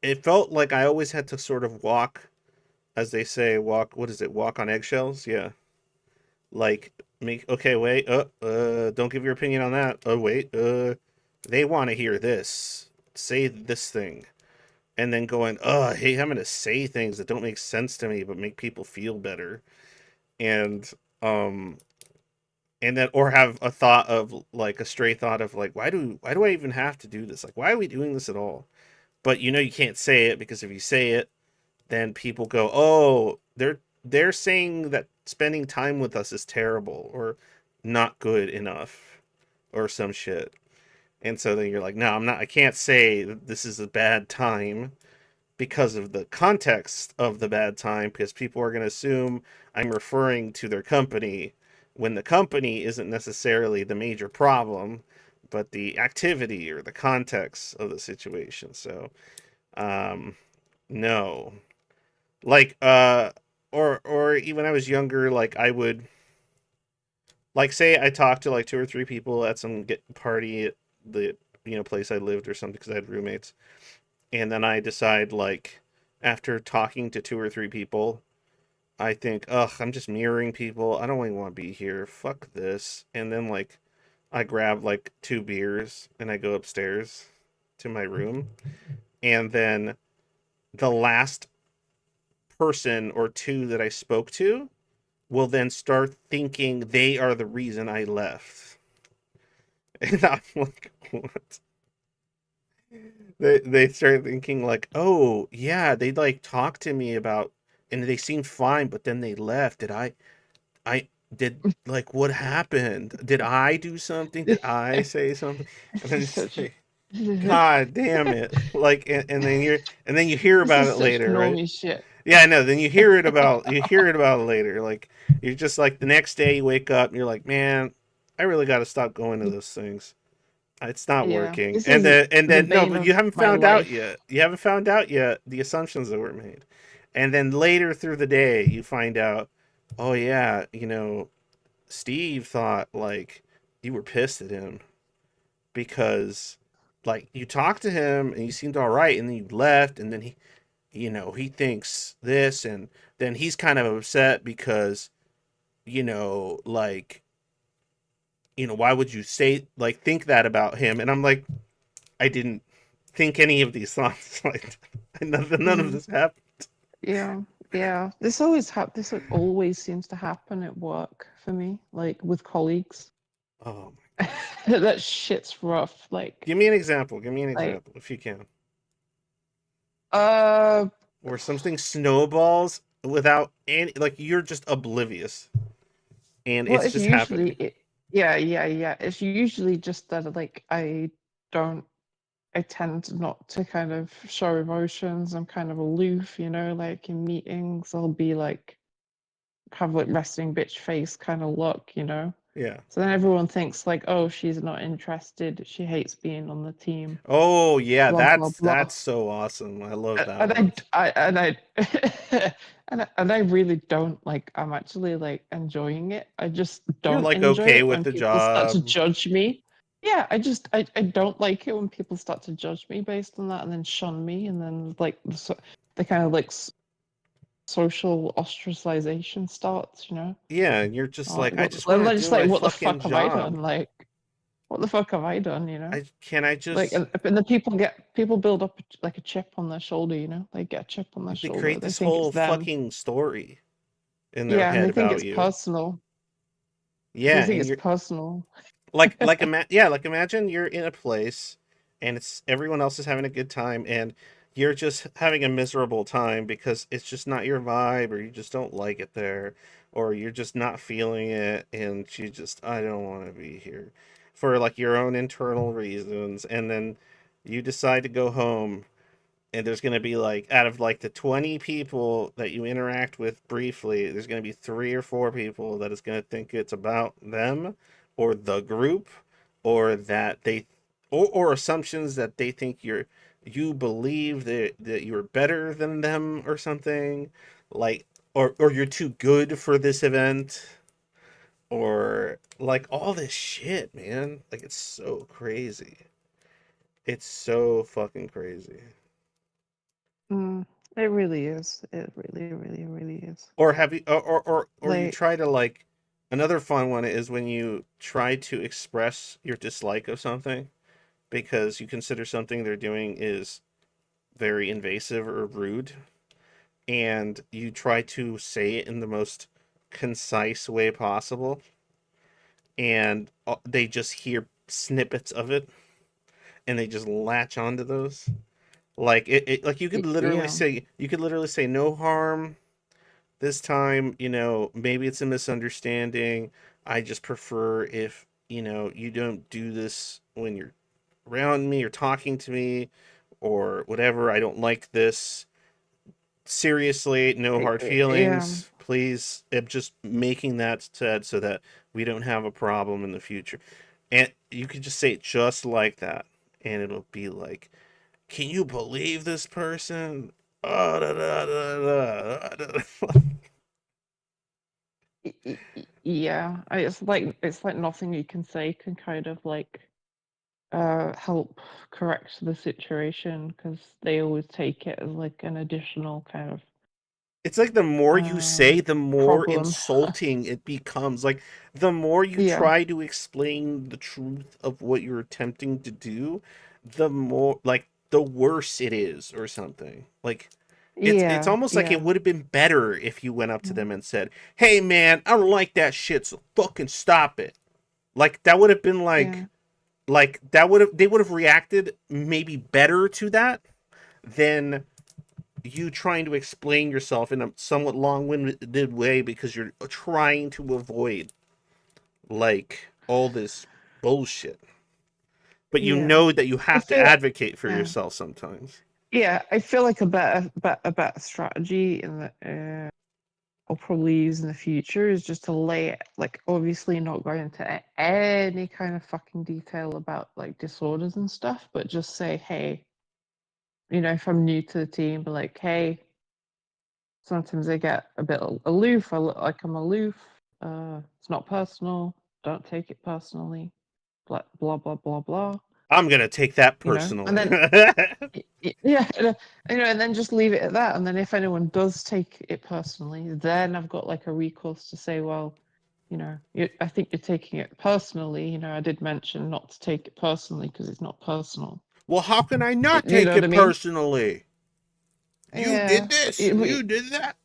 it felt like I always had to sort of walk, as they say, walk. What is it? Walk on eggshells? Yeah. Like make okay, wait, don't give your opinion on that. Oh wait, they want to hear this. Say this thing and then going, oh, I hate having to say things that don't make sense to me but make people feel better. And um and then or have a thought of like a stray thought of like why do I even have to do this? Like why are we doing this at all? But you can't say it because if you say it, then people go, "Oh, they're saying that spending time with us is terrible or not good enough or some shit." And so then you're like, "No, I'm not I can't say that this is a bad time because of the context of the bad time because people are going to assume I'm referring to their company when the company isn't necessarily the major problem, but the activity or the context of the situation." So, um, no, like, or even when I was younger, like I would, like, say I talked to like two or three people at some get party at the place I lived or something because I had roommates, and then I decide like after talking to two or three people, I think, ugh, I'm just mirroring people. I don't really want to be here. Fuck this. And then like I grab like 2 beers and I go upstairs to my room. And then the last person or two that I spoke to will then start thinking they are the reason I left. And I'm like, what? They start thinking like, oh yeah, they like talked to me about, and they seemed fine, but then they left. I did like what happened? Did I do something? Did I say something? And This then is it's such. like, God damn it! Like, and then you hear This about is it such later, right? normie shit. Yeah, I know. Then you hear it about it later. Like you're just like the next day you wake up and you're like, man, I really got to stop going to those things. It's not Yeah, working. this is And the then no, bane but you of haven't my found out life. yet. You haven't found out yet the assumptions that were made. And then later through the day you find out, oh yeah, Steve thought like you were pissed at him because like you talked to him and he seemed all right and then you left and then he thinks this and then he's kind of upset because like why would you say like think that about him? And I'm like, I didn't think any of these thoughts. Like none of Mm, this happened. yeah, yeah. This like, always seems to happen at work for me, like with colleagues. Oh my god. That shit's rough. Give me an example. Give me an Like, example if you can. uh, Where something snowballs without any like you're just oblivious and well, it's it's just usually happening. it. Yeah, yeah, yeah. It's usually just that like don't. I tend not to kind of show emotions. I'm kind of aloof, like in meetings, I'll be like, have like resting bitch face kind of look. Yeah. So then everyone thinks like, oh, she's not interested. She hates being on the team. Oh yeah, Blah blah blah. that's so awesome. I love that And one. I really don't like. I'm actually like enjoying it. I just You're don't like enjoy okay it with when the people start to job. judge me. Yeah, I don't like it when people start to judge me based on that and then shun me and then like the kind of like social ostracization starts. Yeah, and you're just like I just want to I'm do just my like, what the fucking fuck have I job. done? Like, what the fuck have I done? I Like, just and then people build up like a chip on their shoulder. They get a chip on their they shoulder. create They this think it's whole them. fucking story in their Yeah, and head they think about it's you. personal. They Yeah, think and it's you're personal. like imagine you're in a place and it's everyone else is having a good time and you're just having a miserable time because it's just not your vibe or you just don't like it there or you're just not feeling it and you just I don't want to be here for like your own internal reasons and then you decide to go home and there's going to be like out of like the 20 people that you interact with briefly there's going to be 3 or 4 people that is going to think it's about them or the group or that they or assumptions that they think you believe that you're better than them or something like or you're too good for this event or like all this shit, man. Like it's so crazy. It's so fucking crazy. Mm, it really is. It really, really, really is. Or have you or you Like, try to like another fun one is when you try to express your dislike of something because you consider something they're doing is very invasive or rude and you try to say it in the most concise way possible and they just hear snippets of it and they just latch onto those like like yeah, you could literally say no harm this time, maybe it's a misunderstanding. I just prefer if, you don't do this when you're around me or talking to me or whatever. I don't like this. Seriously, no hard yeah. feelings. Please, I'm just making that said so that we don't have a problem in the future. And you could just say it just like that. And it'll be like, can you believe this person? Oh, da, da, da, da, da. Yeah. It's like nothing you can say can kind of like help correct the situation because they always take it as like an additional kind of It's like the more you say, the more problem. insulting it becomes. Like the more you Yeah, try to explain the truth of what you're attempting to do, the more like the worse it is or something. Like it's yeah, almost like it yeah, would have been better if you went up to mm, them and said, "Hey man, I don't like that shit, so fucking stop it." Like that would have been yeah, like that would have they would have reacted maybe better to that than you trying to explain yourself in a somewhat long-winded way because you're trying to avoid like all this bullshit. But you yeah. know that you I have to feel like, advocate for yeah, yourself sometimes. yeah. I feel like a better strategy in the I'll probably use in the future is just to lay it, like, obviously not go into any kind of fucking detail about like disorders and stuff, but just say, hey, if I'm new to the team, but like, hey, sometimes I get a bit aloof. I look like I'm aloof. It's not personal. Don't take it personally. Blah blah blah blah blah. I'm gonna take that And personally. then yeah, and then just leave it at that. And then if anyone does take it personally, then I've got like a recourse to say, well, I think you're taking it personally. I did mention not to take it personally because it's not personal. Well, how can I not You take know what I it mean? personally? You did Yeah, this and you did that.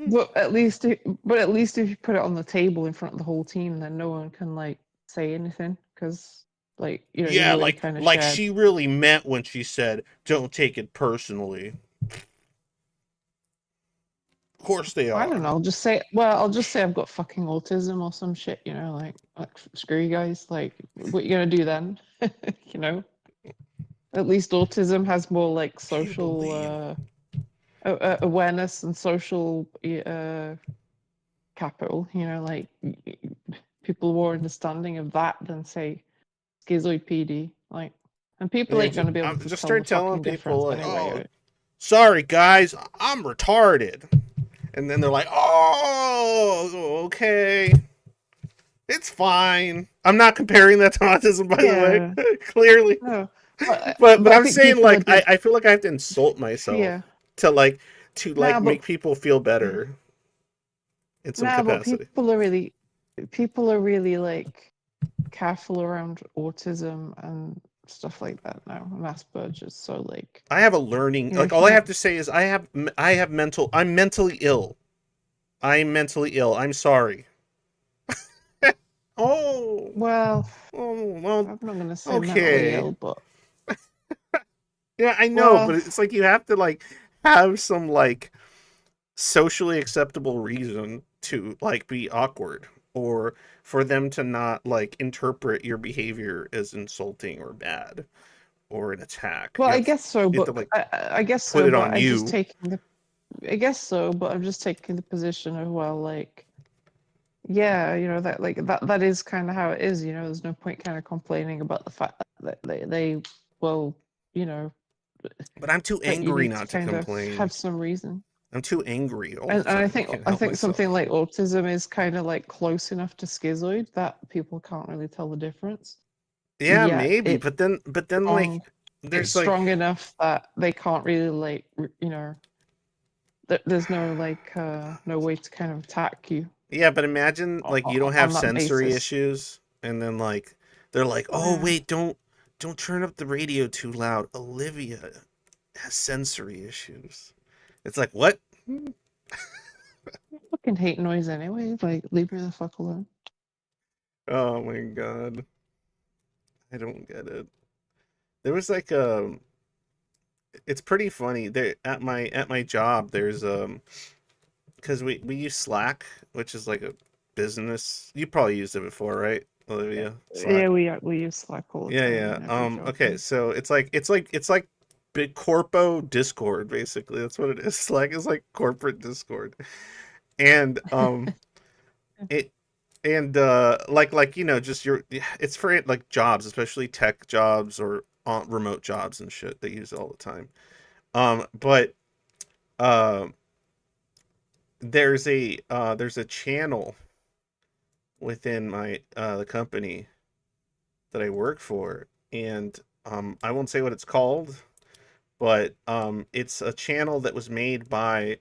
but at least if you put it on the table in front of the whole team, then no one can like say anything because like you've Yeah, already kind of like shared. she really meant when she said, "Don't take it personally." Of course they I don't are. know. I'll just say I've got fucking autism or some shit. Like screw you guys. Like, what you gonna do then? you know, at least autism has more like Can you social believe? awareness and social capital. Like people more understanding of that than say schizoid PD. Like, and people Yeah, ain't gonna be able to just tell the start telling fucking people difference like, anyway. "Oh, Right? sorry guys, I'm retarded," and then they're like, "Oh, okay, it's fine." I'm not comparing that to autism, by the way, Yeah. clearly, No. but But I I'm think saying people are like just I feel like I have to insult myself yeah. to like Nah, make people feel yeah. better in some But capacity. people are really like careful around autism and stuff like that now, and Asperger's. So like, I have a learning like if all I you have to say is I have I'm mentally ill. I'm mentally ill. I'm sorry. Oh, well, oh, well, I'm not gonna say mentally okay. ill, but Yeah, I know, but well, it's like you have to like have some like socially acceptable reason to like be awkward or for them to not like interpret your behavior as insulting or bad or an attack. I guess so, You have but to like I guess put so, it but on I just you. taking the I guess so, but I'm just taking the position of well, like yeah, that like that is kind of how it is. There's no point kind of complaining about the fact that they well, you know, But I'm too that you angry need to not to kind of have complain. some reason. I'm too angry all the And I time. I think can't I help think something myself. like autism is kind of like close enough to schizoid that people can't really tell the difference. Yeah, Yet maybe, but then like strong, it's there's like strong enough that they can't really like there's no like no way to kind of attack you yeah, but imagine like you don't have on that sensory basis. issues and then like they're like, "Oh, Yeah, wait, don't turn up the radio too loud. Olivia has sensory issues." It's like, "What?" I fucking hate noise anyway. Like, leave me the fuck alone. Oh my god. I don't get it. There was like it's pretty funny. There at my job there's because we use Slack, which is like a business. You probably used it before, right, Olivia? Yeah, Slack. we use Slack all the Yeah, time yeah. in every job. Okay, so it's like big corpo Discord, basically. That's what it is. Slack is like corporate Discord. And it and like just your it's for like jobs, especially tech jobs or remote jobs and shit. They use it all the time. But um there's a channel within my the company that I work for, and I won't say what it's called, but it's a channel that was made by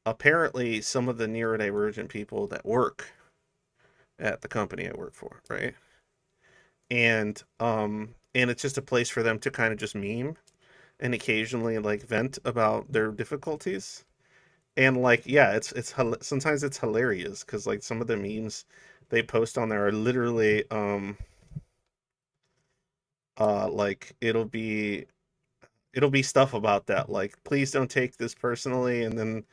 apparently some of the neurodivergent people that work at the company I work for, right? And it's just a place for them to kind of just meme and occasionally like vent about their difficulties. And like, yeah, sometimes it's hilarious because like some of the memes they post on there are literally like it'll be stuff about that, like please don't take this personally, and then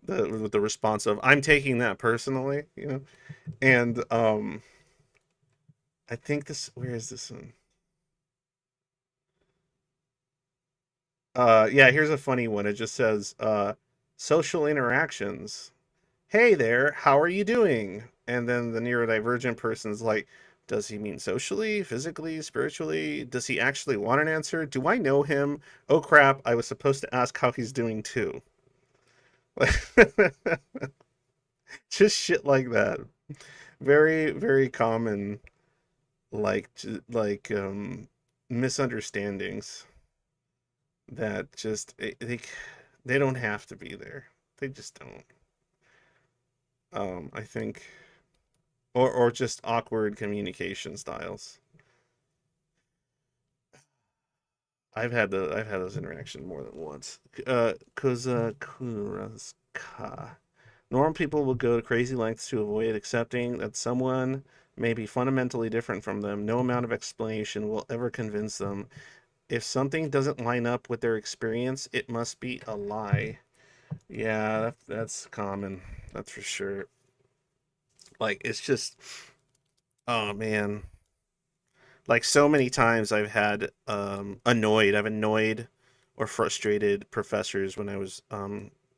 the response of I'm taking that personally, you know. And I think this, where is this one? Yeah, here's a funny one. It just says social interactions. Hey there, how are you doing? And then the neurodivergent person's like, does he mean socially, physically, spiritually? Does he actually want an answer? Do I know him? Oh crap, I was supposed to ask how he's doing too. Just shit like that. Very, very common, like misunderstandings that just they don't have to be there. They just don't. I think, or just awkward communication styles. I've had those interactions more than once. Kuraska. Normal people will go to crazy lengths to avoid accepting that someone may be fundamentally different from them. No amount of explanation will ever convince them. If something doesn't line up with their experience, it must be a lie. Yeah, that's common. That's for sure. Like it's just, oh man. Like so many times I've annoyed or frustrated professors when I was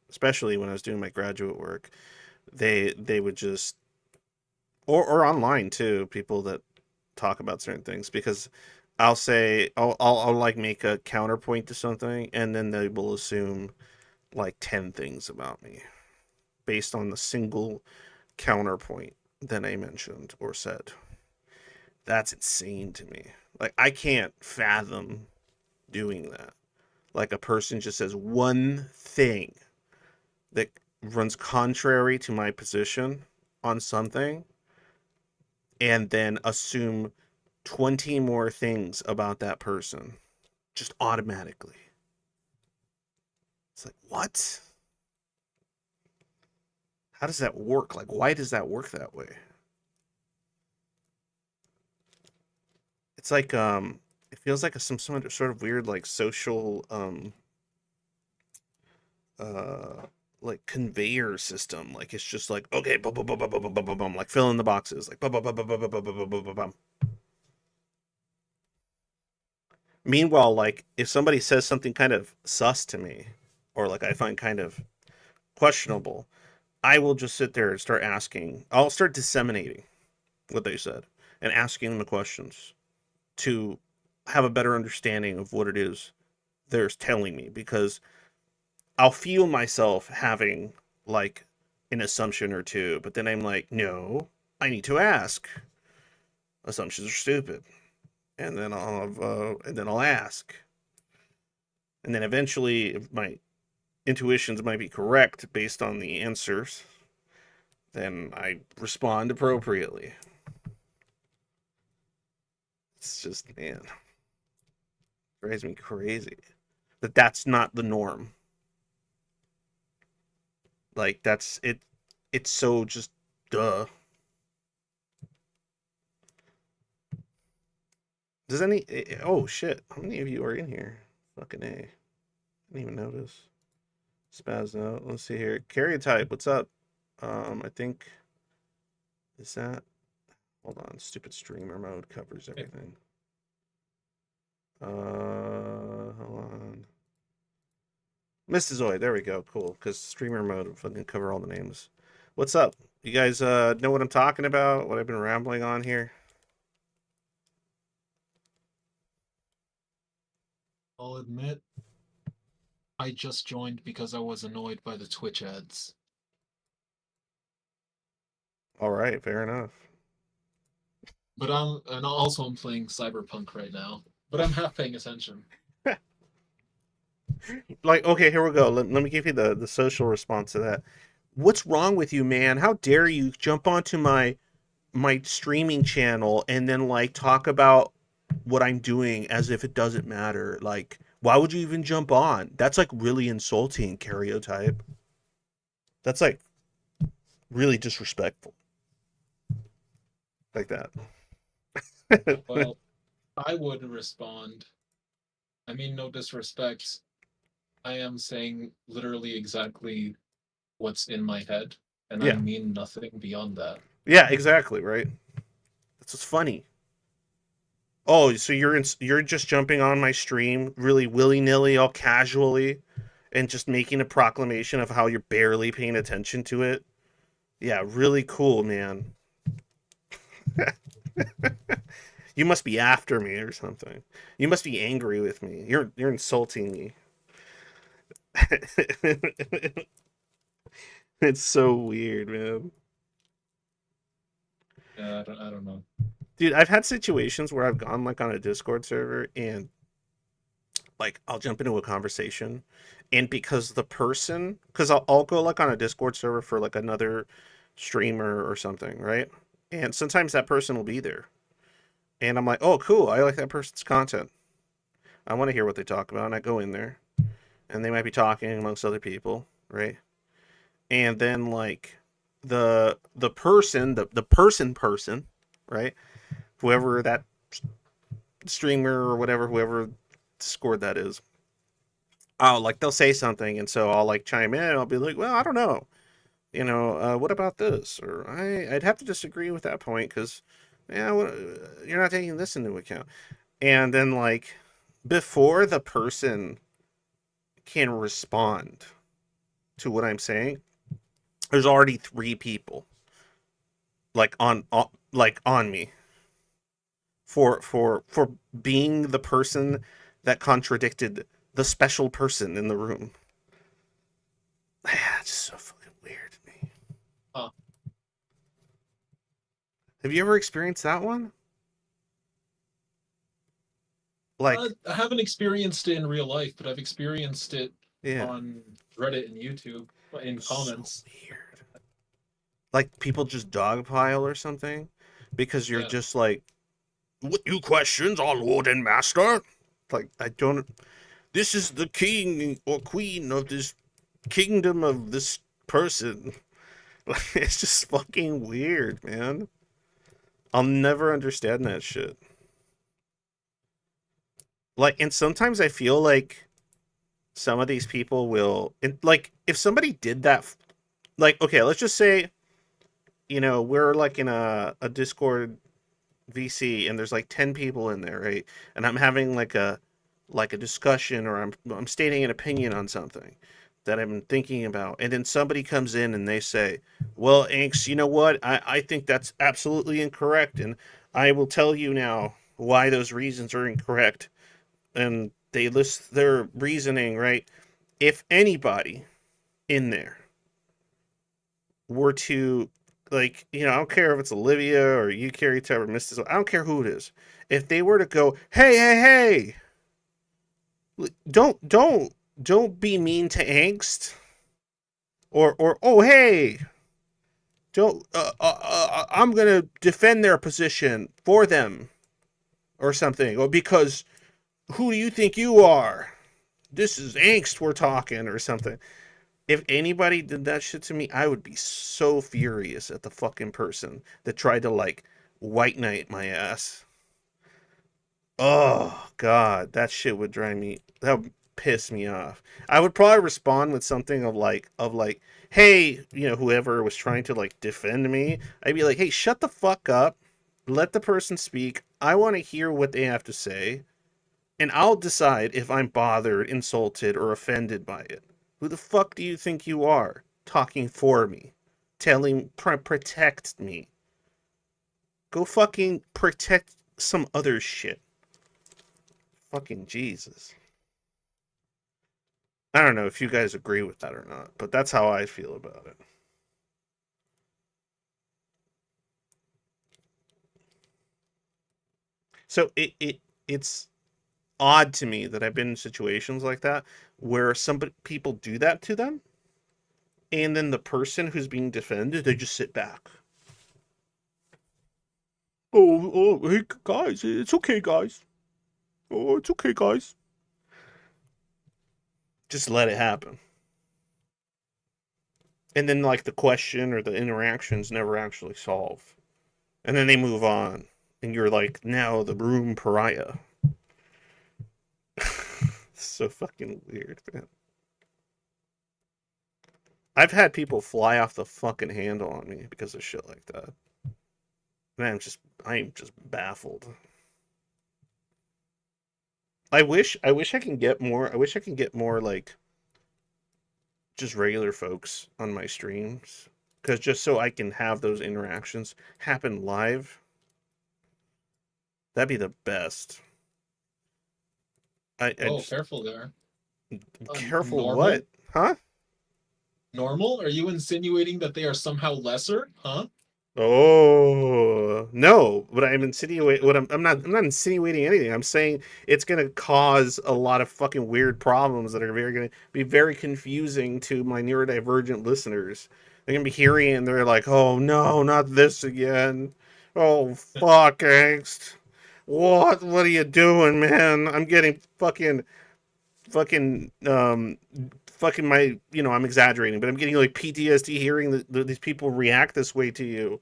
especially when I was doing my graduate work. They would just, or online too, people that talk about certain things, because I'll like make a counterpoint to something, and then they will assume like 10 things about me based on the single counterpoint that I mentioned or said. That's insane to me. Like I can't fathom doing that. Like a person just says one thing that runs contrary to my position on something and then assume 20 more things about that person just automatically. It's like, what? How does that work? Like, why does that work that way? It's like, it feels like some sort of weird, like, social, uh, like conveyor system. Like it's just like, okay, bum, bum, bum, bum, bum, bum, bum, bum, like fill in the boxes, like bum, bum, bum, bum, bum, bum, bum, bum, bum, bum. Meanwhile, like if somebody says something kind of sus to me, or like I find kind of questionable, I will just sit there and start asking. I'll start disseminating what they said and asking them the questions to have a better understanding of what it is they're telling me, because I'll feel myself having like an assumption or two, but then I'm like, no, I need to ask. Assumptions are stupid, and then I'll ask, and then eventually, if my intuitions might be correct based on the answers, then I respond appropriately. It's just, man, drives me crazy that that's not the norm. Like that's it. It's so just duh. Does oh shit, how many of you are in here? Fucking A. Didn't even notice. Spaz out. Let's see here. Karyotype, what's up? I think is that, hold on, stupid streamer mode covers everything. Hold on. Schizoid, there we go, cool. Because streamer mode would fucking cover all the names. What's up? You guys know what I'm talking about? What I've been rambling on here? I'll admit, I just joined because I was annoyed by the Twitch ads. All right, fair enough. But and also I'm playing Cyberpunk right now. But I'm half paying attention. Like, okay, here we go. Let me give you the social response to that. What's wrong with you, man? How dare you jump onto my streaming channel and then like talk about what I'm doing as if it doesn't matter? Like, why would you even jump on? That's like really insulting, karyotype. That's like really disrespectful. Like that. Well, I would respond. I mean, no disrespect. I am saying literally exactly what's in my head, and I Yeah. mean nothing beyond that. Yeah, exactly, right? That's what's funny. Oh, so you're just jumping on my stream really willy-nilly, all casually, and just making a proclamation of how you're barely paying attention to it? Yeah, really cool, man. You must be after me or something. You must be angry with me. You're insulting me. It's so weird, man. I don't know. Dude, I've had situations where I've gone like on a Discord server and like I'll jump into a conversation and because the person because I'll go like on a Discord server for like another streamer or something, right? And sometimes that person will be there. And I'm like, oh cool, I like that person's content. I want to hear what they talk about, and I go in there and they might be talking amongst other people, right? And then like the person, the person, right? Whoever that streamer or whatever, whoever Discord that is, oh, like they'll say something, and so I'll like chime in. And I'll be like, well, I don't know, what about this? Or I'd have to disagree with that point because, yeah, you're not taking this into account. And then like before the person can respond to what I'm saying, there's already three people like on me for being the person that contradicted the special person in the room. It's just so fucking weird to me. Huh. Have you ever experienced that one? Like, I haven't experienced it in real life, but I've experienced it yeah, on Reddit and YouTube in so comments. weird. Like people just dogpile or something because you're Yeah. just like, what new questions, our lord and master? Like, I don't. This is the king or queen of this kingdom of this person. It's just fucking weird, man. I'll never understand that shit. Like, and sometimes I feel like some of these people will, like, if somebody did that, like, okay, let's just say, we're like in a Discord VC and there's like 10 people in there, right? And I'm having like a discussion or I'm stating an opinion on something that I've been thinking about. And then somebody comes in and they say, well, Angst, you know what? I think that's absolutely incorrect. And I will tell you now why those reasons are incorrect. And they list their reasoning, right? If anybody in there were to, like, I don't care if it's Olivia or you, Carrie, or Mrs. I don't care who it is. If they were to go, hey, hey, hey, don't be mean to Angst, or oh hey, don't I'm gonna defend their position for them or something, or because who do you think you are? This is Angst we're talking or something. If anybody did that shit to me, I would be so furious at the fucking person that tried to like white knight my ass. Oh god, that shit would drive me. That would piss me off. I would probably respond with something of like, hey, whoever was trying to like defend me, I'd be like, hey, shut the fuck up. Let the person speak. I want to hear what they have to say, and I'll decide if I'm bothered, insulted, or offended by it. Who the fuck do you think you are? Talking for me. Telling, protect me. Go fucking protect some other shit. Fucking Jesus. I don't know if you guys agree with that or not, but that's how I feel about it. So it's odd to me that I've been in situations like that where people do that to them, and then the person who's being defended, they just sit back. Oh, hey guys, it's okay, guys. Oh, it's okay, guys. Just let it happen. And then, like, the question or the interactions never actually solve. And then they move on. And you're like, now the room pariah. So fucking weird, man. I've had people fly off the fucking handle on me because of shit like that. And I am just baffled. I wish I can get more. I wish I can get more, like, just regular folks on my streams, because just so I can have those interactions happen live, that'd be the best. Oh, careful there. Careful, normal? what? Huh? Normal? Are you insinuating that they are somehow lesser? Huh? Oh no! But I'm insinuating. I'm not insinuating anything. I'm saying it's gonna cause a lot of fucking weird problems that are gonna be very confusing to my neurodivergent listeners. They're gonna be hearing it and they're like, "Oh no, not this again! Oh fuck, Angst! What are you doing, man? I'm getting fucking fucking my, I'm exaggerating, but I'm getting like PTSD hearing these people react this way to you."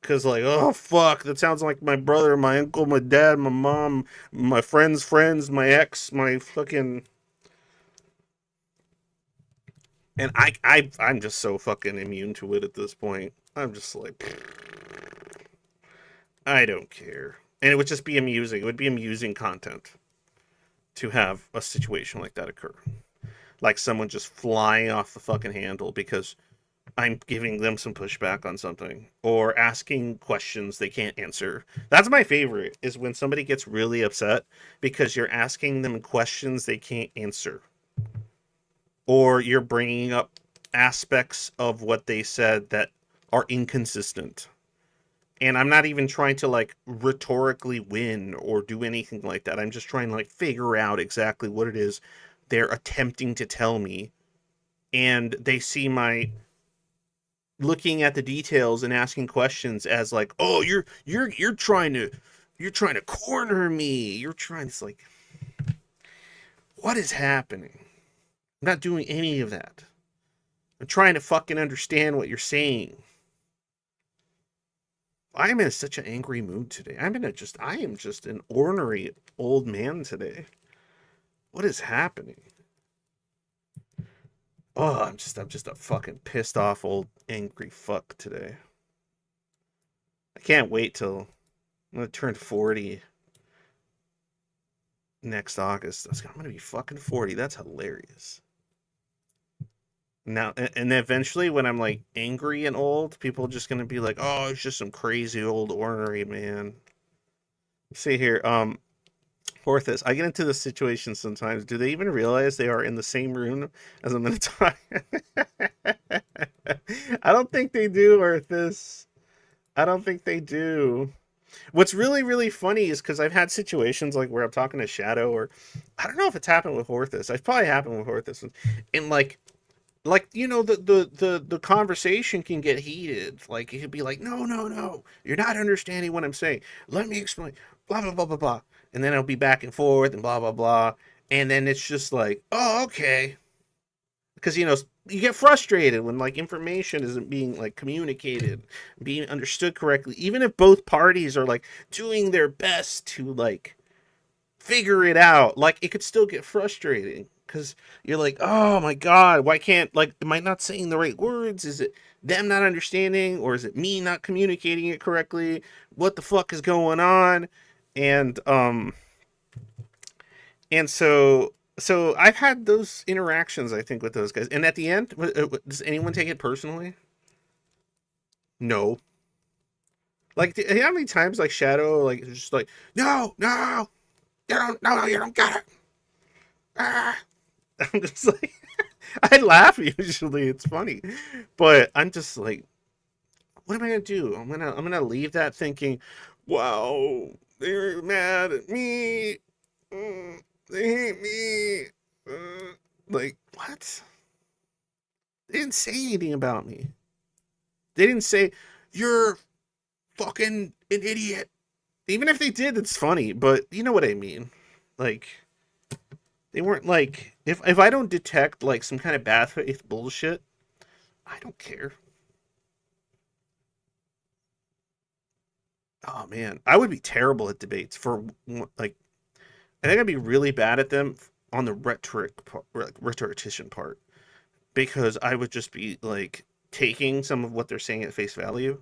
Because, like, oh, fuck, that sounds like my brother, my uncle, my dad, my mom, my friends' friends, my ex, my fucking... And I'm just so fucking immune to it at this point. I'm just like, I don't care. And it would just be amusing. It would be amusing content to have a situation like that occur. Like someone just flying off the fucking handle because I'm giving them some pushback on something or asking questions they can't answer. That's my favorite, is when somebody gets really upset because you're asking them questions they can't answer, or you're bringing up aspects of what they said that are inconsistent. And I'm not even trying to, like, rhetorically win or do anything like that. I'm just trying to, like, figure out exactly what it is they're attempting to tell me. And they see my looking at the details and asking questions as like, oh, you're trying to corner me. You're trying. It's like, what is happening? I'm not doing any of that. I'm trying to fucking understand what you're saying. I'm in such an angry mood today. I am just an ornery old man today. What is happening? Oh, I'm just a fucking pissed off old angry fuck today. I can't wait till I'm gonna turn 40 next August. I'm gonna be fucking 40. That's hilarious. Now, and then eventually, when I'm like angry and old, people are just gonna be like, "Oh, it's just some crazy old ornery man." See here, Porthos. I get into this situation sometimes. Do they even realize they are in the same room as I'm gonna talk? I don't think they do, Orthus. I don't think they do. What's really, really funny is because I've had situations like where I'm talking to Shadow, or I don't know if it's happened with Orthus. It's probably happened with Orthus, and like the conversation can get heated. Like it could be like, no, you're not understanding what I'm saying. Let me explain. Blah blah blah blah blah, and then it'll be back and forth and blah blah blah, and then it's just like, oh, okay, because you get frustrated when like information isn't being like communicated, being understood correctly, even if both parties are like doing their best to like figure it out. Like it could still get frustrating because you're like, oh my god, why can't, like, am I not saying the right words? Is it them not understanding, or is it me not communicating it correctly? What the fuck is going on? And so I've had those interactions, I think, with those guys. And at the end, does anyone take it personally? No. Like, how many times, like, Shadow, like, is just like, no, you don't get it. Ah. I'm just like, I laugh usually. It's funny. But I'm just like, what am I gonna do? I'm gonna leave that thinking, wow, they're mad at me. They hate me. Like, what? They didn't say anything about me. They didn't say, you're fucking an idiot. Even if they did, it's funny, but you know what I mean. Like, they weren't like, if I don't detect like some kind of bad faith bullshit, I don't care. Oh man, I would be terrible at debates for like, I think I'd be really bad at them on the rhetorician part, because I would just be like taking some of what they're saying at face value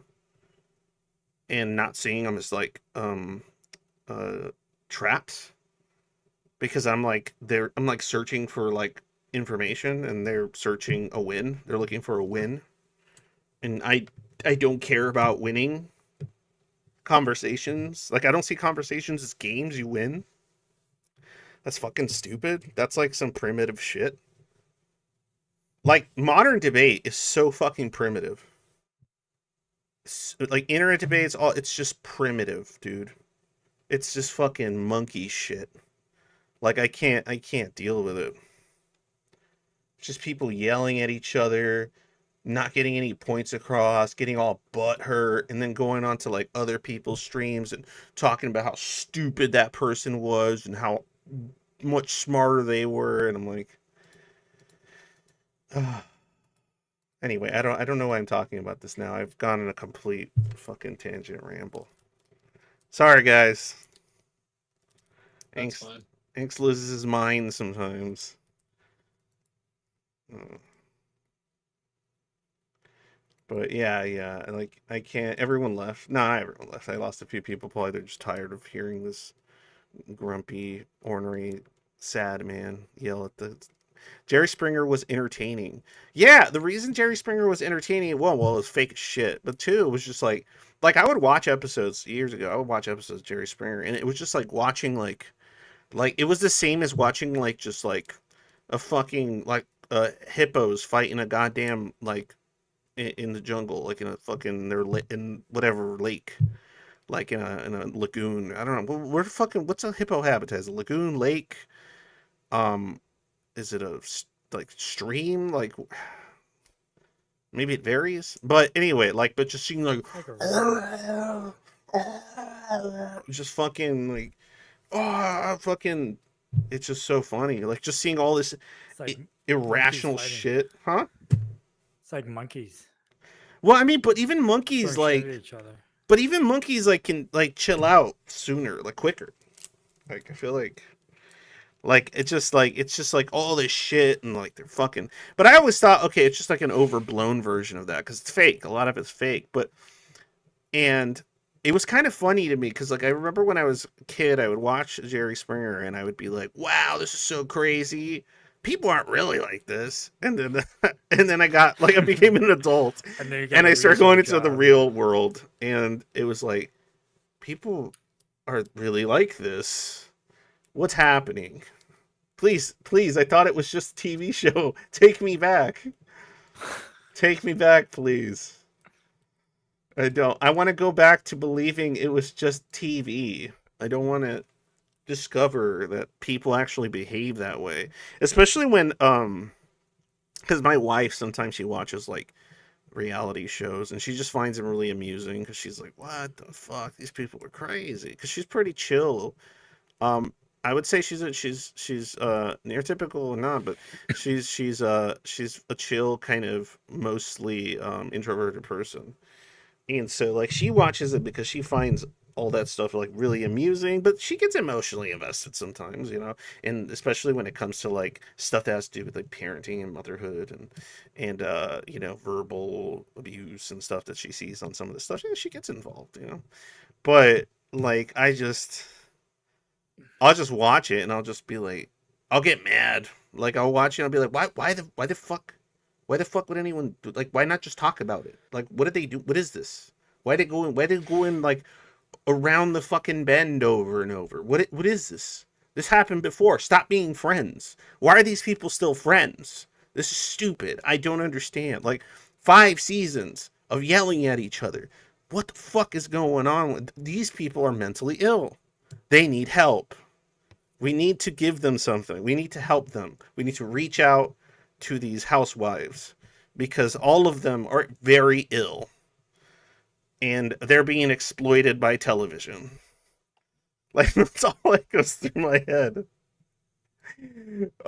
and not seeing them as like uh traps, because I'm like searching for like information and they're searching a win. They're looking for a win. And I don't care about winning conversations. Like I don't see conversations as games you win. That's fucking stupid. That's like some primitive shit. Like modern debate is so fucking primitive. Like internet debates, all it's just primitive, dude. It's just fucking monkey shit. Like I can't deal with it. Just people yelling at each other, not getting any points across, getting all butt hurt, and then going on to like other people's streams and talking about how stupid that person was and how much smarter they were, and I'm like, anyway, I don't know why I'm talking about this now. I've gone on a complete fucking tangent ramble. Sorry, guys. That's fine. Angst loses his mind sometimes. But yeah, like I can't. Everyone left. Nah, everyone left. I lost a few people. Probably they're just tired of hearing this grumpy, ornery, sad man yell at the. Jerry Springer was entertaining. Yeah, the reason Jerry Springer was entertaining, well, it was fake as shit. But two, it was just like I would watch episodes years ago. I would watch episodes of Jerry Springer, and it was just like watching like it was the same as watching like just like a fucking like hippos fighting a goddamn like in the jungle, like in a fucking in whatever lake, like in a lagoon. I don't know. Where fucking what's a hippo habitat? Is it a lagoon, lake? Um, is it a like stream? Like maybe it varies. But anyway, like but just seeing like just fucking like fucking it's just so funny. Like just seeing all this like irrational shit, huh? It's like monkeys. Well, I mean, but even monkeys like each other. But even monkeys like can like chill out sooner, like quicker. Like I feel like it's just like all this shit and like they're fucking. But I always thought, okay, it's just like an overblown version of that because it's fake. A lot of it's fake. But and it was kind of funny to me because like I remember when I was a kid, I would watch Jerry Springer and I would be like, wow, this is so crazy. People aren't really like this. And then I got like I became an adult and I started going into the real world and it was like people are really like this. What's happening? Please, I thought it was just a TV show. Take me back. Take me back, please. I don't. I want to go back to believing it was just TV. I don't want to discover that people actually behave that way, especially when because my wife sometimes she watches like reality shows and she just finds them really amusing because she's like, what the fuck, these people are crazy, because she's pretty chill. I would say she's neurotypical or not, but she's a chill kind of mostly introverted person. And so like she watches it because she finds all that stuff like really amusing, but she gets emotionally invested sometimes, you know, and especially when it comes to like stuff that has to do with like parenting and motherhood and you know, verbal abuse and stuff that she sees on some of the stuff. Yeah, she gets involved, you know. But like I'll just watch it and I'll just be like, I'll get mad. Like I'll watch it and I'll be like, why the fuck would anyone do, like, why not just talk about it? Like, what did they do? What is this? Why they go in like around the fucking bend over and over? What is this? This happened before. Stop being friends. Why are these people still friends? This is stupid. I don't understand. Like 5 seasons of yelling at each other. What the fuck is going on with these people? Are mentally ill. They need help. We need to give them something. We need to help them. We need to reach out to these housewives because all of them are very ill and they're being exploited by television. Like, that's all that goes through my head.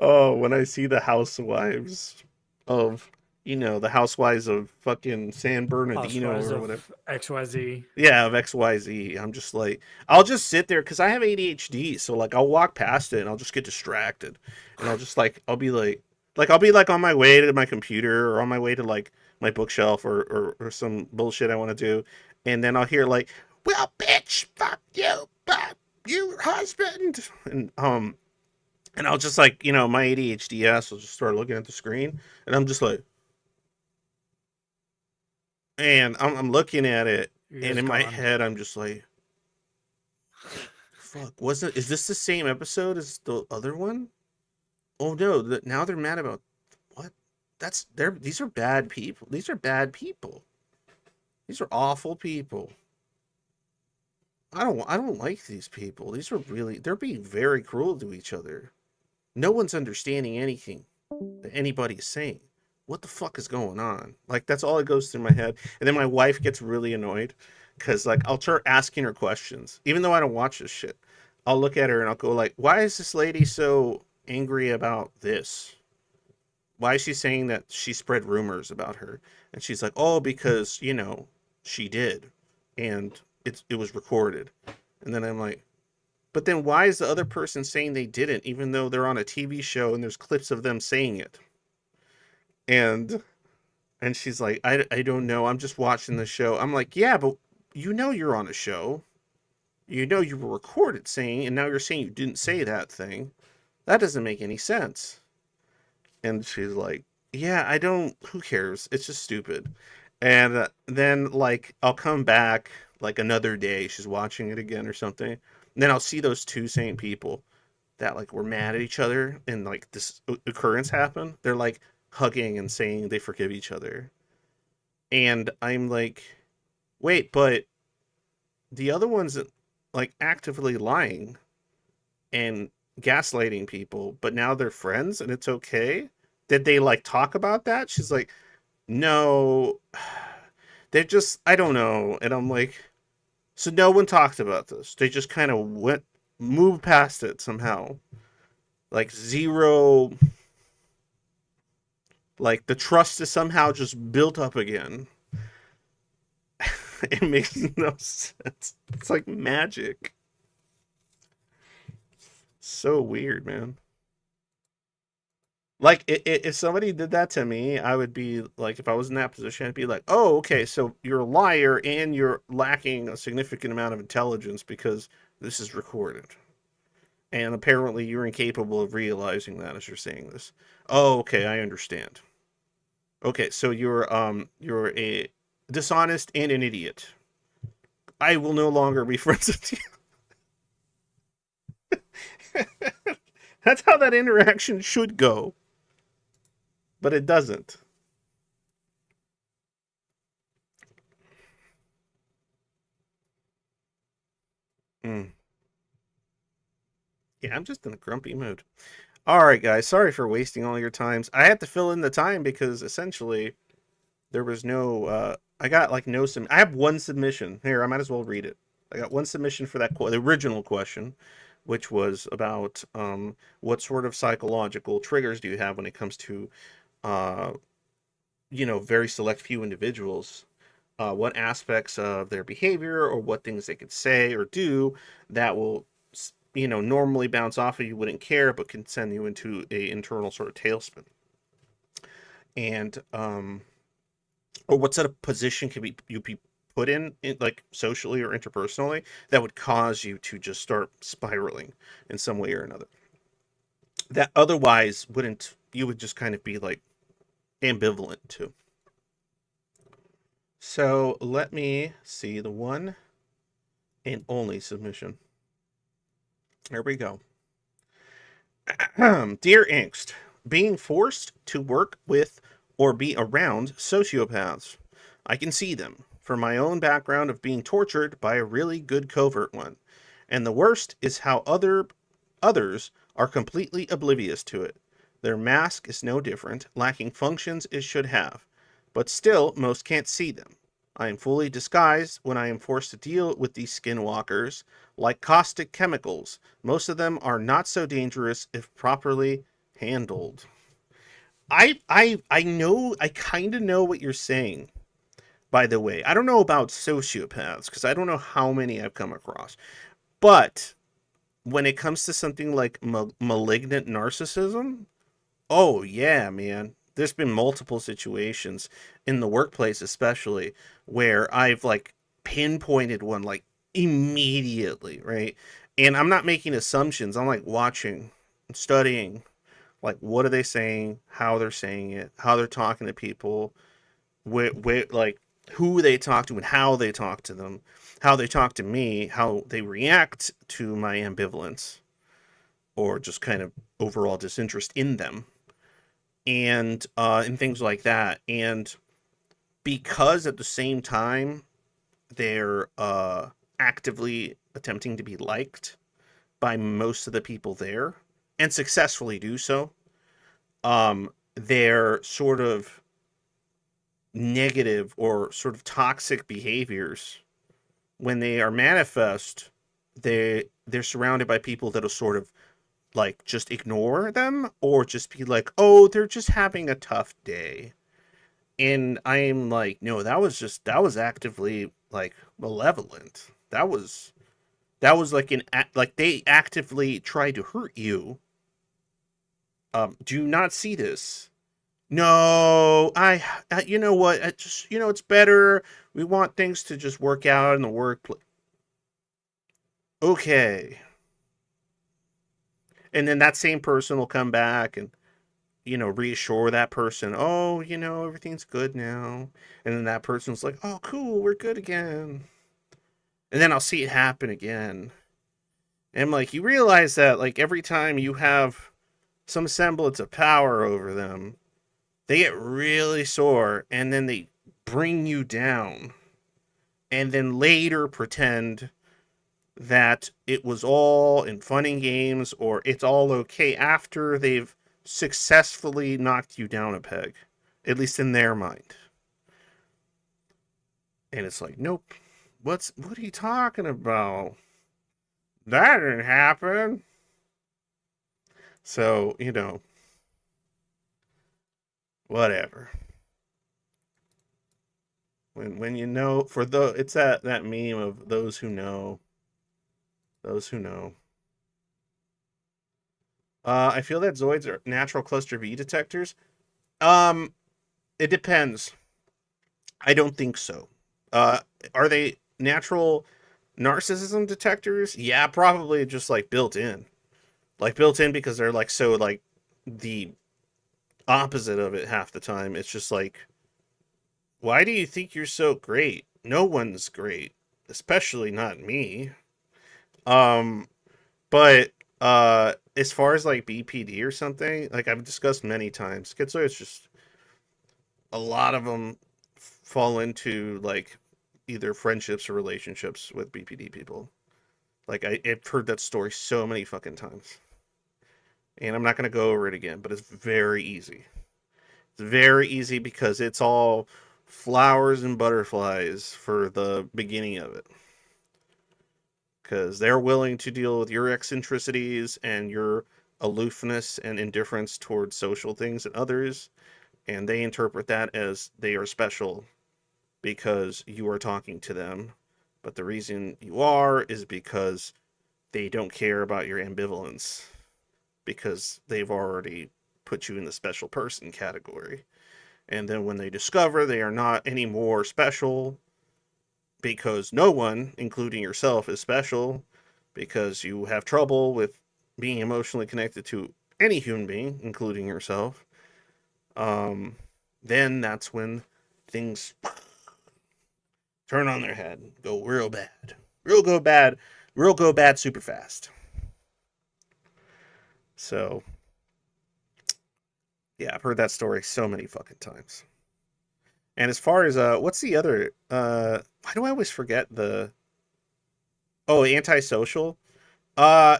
Oh, when I see the housewives of, the housewives of fucking San Bernardino Housewives or whatever. of XYZ. Yeah, of XYZ. I'm just like, I'll just sit there because I have ADHD. So, like, I'll walk past it and I'll just get distracted. And I'll be like on my way to my computer or on my way to like my bookshelf or some bullshit I want to do. And then I'll hear like, well, bitch, fuck you, fuck your husband. And I'll just like, my ADHD ass will just start looking at the screen. And I'm just like, and I'm looking at it. You're And just in my gone. head, I'm just like, fuck, is this the same episode as the other one? Oh no, now they're mad about what? These are bad people. These are bad people. These are awful people. I don't like these people. They're being very cruel to each other. No one's understanding anything that anybody is saying. What the fuck is going on? Like, that's all that goes through my head. And then my wife gets really annoyed because, like, I'll start asking her questions, even though I don't watch this shit. I'll look at her and I'll go, like, why is this lady so angry about this? Why is she saying that she spread rumors about her? And she's like, oh, because, she did. And it was recorded. And then I'm like, but then why is the other person saying they didn't, even though they're on a TV show and there's clips of them saying it? And she's like, I don't know. I'm just watching the show. I'm like, yeah, but you're on a show. You were recorded saying, and now you're saying you didn't say that thing. That doesn't make any sense. And she's like, yeah, who cares? It's just stupid. And then, like, I'll come back, like, another day. She's watching it again or something. And then I'll see those two same people that, like, were mad at each other and, like, this occurrence happened. They're, like, hugging and saying they forgive each other. And I'm like, wait, but the other one's, like, actively lying and gaslighting people, but now they're friends and it's okay? Did they, like, talk about that? She's like, no, they're just, I don't know. And I'm like, so no one talked about this. They just kind of moved past it somehow. Like, zero, like, the trust is somehow just built up again. It makes no sense. It's like magic. So weird, man. Like, if somebody did that to me, I would be like, if I was in that position, I'd be like, oh, okay, so you're a liar and you're lacking a significant amount of intelligence because this is recorded. And apparently you're incapable of realizing that as you're saying this. Oh, okay, I understand. Okay, so you're a dishonest and an idiot. I will no longer be friends with you. That's how that interaction should go. But it doesn't. Yeah, I'm just in a grumpy mood. All right, guys. Sorry for wasting all your times. I had to fill in the time because essentially there was no. I got like no. I have one submission here. I might as well read it. I got one submission for that the original question, which was about what sort of psychological triggers do you have when it comes to, very select few individuals. What aspects of their behavior or what things they could say or do that will normally bounce off of you, wouldn't care, but can send you into a internal sort of tailspin. And or what sort of position can you be put in like socially or interpersonally that would cause you to just start spiraling in some way or another that otherwise wouldn't, you would just kind of be like ambivalent to. So let me see the one and only submission. There we go. Dear Angst, being forced to work with or be around sociopaths. I can see them from my own background of being tortured by a really good covert one. And the worst is how other Others are completely oblivious to it. Their mask is no different, lacking functions it should have. But still, most can't see them. I am fully disguised when I am forced to deal with these skinwalkers, like caustic chemicals. Most of them are not so dangerous if properly handled. I know, I kind of know what you're saying, by the way. I don't know about sociopaths, because I don't know how many I've come across. But when it comes to something like malignant narcissism, oh yeah, man. There's been multiple situations in the workplace, especially, where I've like pinpointed one like immediately, right? And I'm not making assumptions. I'm like watching, studying, like what are they saying, how they're saying it, how they're talking to people, like who they talk to and how they talk to them, how they talk to me, how they react to my ambivalence or just kind of overall disinterest in them, and things like that. And because at the same time they're actively attempting to be liked by most of the people there and successfully do so, their sort of negative or sort of toxic behaviors, when they are manifest, they're surrounded by people that'll sort of like just ignore them or just be like, oh, they're just having a tough day. And I'm like, no, that was actively like malevolent. That was like like they actively tried to hurt you. Do you not see this? No, you know what? I just, it's better. We want things to just work out in the workplace. Okay. And then that same person will come back and, reassure that person, oh, everything's good now. And then that person's like, oh, cool, we're good again. And then I'll see it happen again. And like, you realize that like every time you have some semblance of power over them, they get really sore and then they bring you down and then later pretend that it was all in fun and games or it's all okay after they've successfully knocked you down a peg, at least in their mind. And it's like, nope, what are you talking about? That didn't happen. So, whatever. When you know, it's that meme of those who know. Those who know. I feel that Zoids are natural cluster B detectors. It depends. I don't think so. Are they natural narcissism detectors? Yeah, probably just like built in. Like built in because they're like so like the opposite of it half the time. It's just like, why do you think you're so great? No one's great, especially not me. Um, but as far as like BPD or something, like I've discussed many times, schizoid is just a lot of them fall into like either friendships or relationships with BPD people. Like I've heard that story so many fucking times. And I'm not going to go over it again, but it's very easy. It's very easy because it's all flowers and butterflies for the beginning of it. Because they're willing to deal with your eccentricities and your aloofness and indifference towards social things and others. And they interpret that as they are special because you are talking to them. But the reason you are is because they don't care about your ambivalence. Because they've already put you in the special person category. And then when they discover they are not any more special, because no one, including yourself, is special, because you have trouble with being emotionally connected to any human being, including yourself, then that's when things turn on their head, go real bad. Real go bad super fast. So, yeah, I've heard that story so many fucking times. And as far as what's the other why do I always forget the antisocial? Uh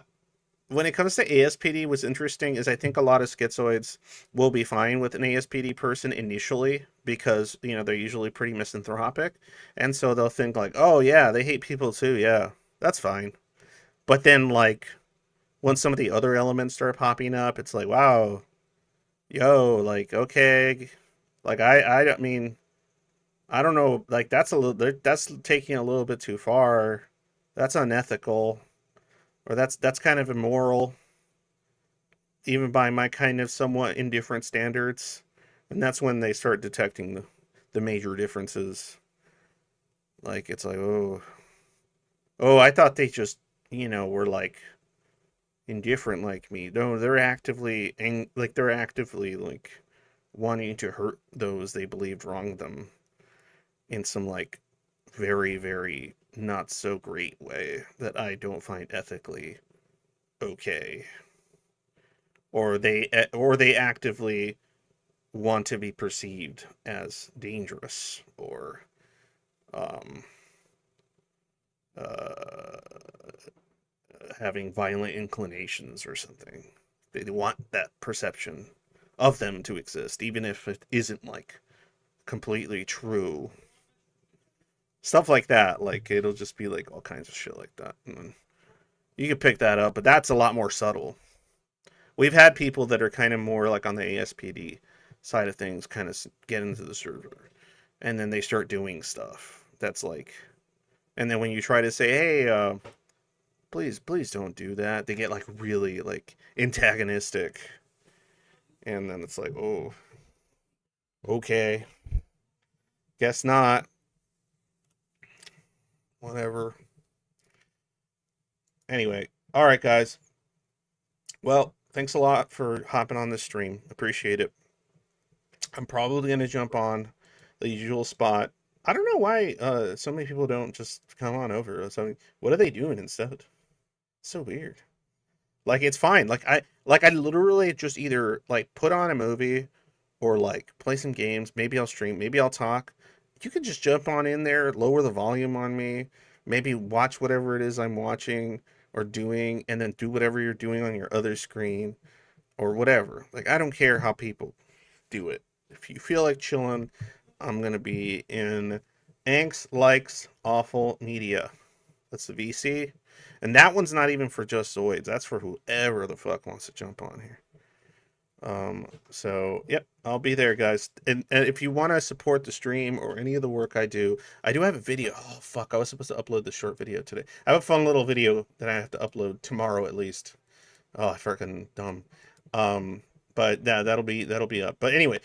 when it comes to ASPD, what's interesting is I think a lot of schizoids will be fine with an ASPD person initially because, they're usually pretty misanthropic. And so they'll think like, oh yeah, they hate people too. Yeah, that's fine. But then like when some of the other elements start popping up, it's like, wow, yo, like, okay. Like I mean, I don't know, like that's taking a little bit too far. That's unethical, or that's kind of immoral, even by my kind of somewhat indifferent standards. And that's when they start detecting the major differences. Like it's like, oh, I thought they just, were like indifferent like me. No, they're actively like wanting to hurt those they believed wronged them in some like very, very not so great way that I don't find ethically okay. Or they actively want to be perceived as dangerous or um uh having violent inclinations or something. They want that perception of them to exist, even if it isn't like completely true. Stuff like that, like it'll just be like all kinds of shit like that. And you can pick that up, but that's a lot more subtle. We've had people that are kind of more like on the ASPD side of things kind of get into the server and then they start doing stuff that's like, and then when you try to say, hey, please don't do that, they get like really like antagonistic. And then it's like, oh, okay, guess not. Whatever. Anyway, all right, guys. Well, thanks a lot for hopping on this stream. Appreciate it. I'm probably going to jump on the usual spot. I don't know why so many people don't just come on over. So, what are they doing instead? It's so weird. Like it's fine. Like I literally just either like put on a movie or like play some games. Maybe I'll stream. Maybe I'll talk. You can just jump on in there, lower the volume on me, maybe watch whatever it is I'm watching or doing, and then do whatever you're doing on your other screen or whatever. Like I don't care how people do it. If you feel like chilling, I'm gonna be in Angst likes awful media. That's the VC. And that one's not even for just Zoids. That's for whoever the fuck wants to jump on here. So yep, I'll be there, guys. And if you want to support the stream or any of the work I do have a video. Oh fuck, I was supposed to upload the short video today. I have a fun little video that I have to upload tomorrow at least. Oh, I freaking dumb. But yeah, that'll be up. But anyway,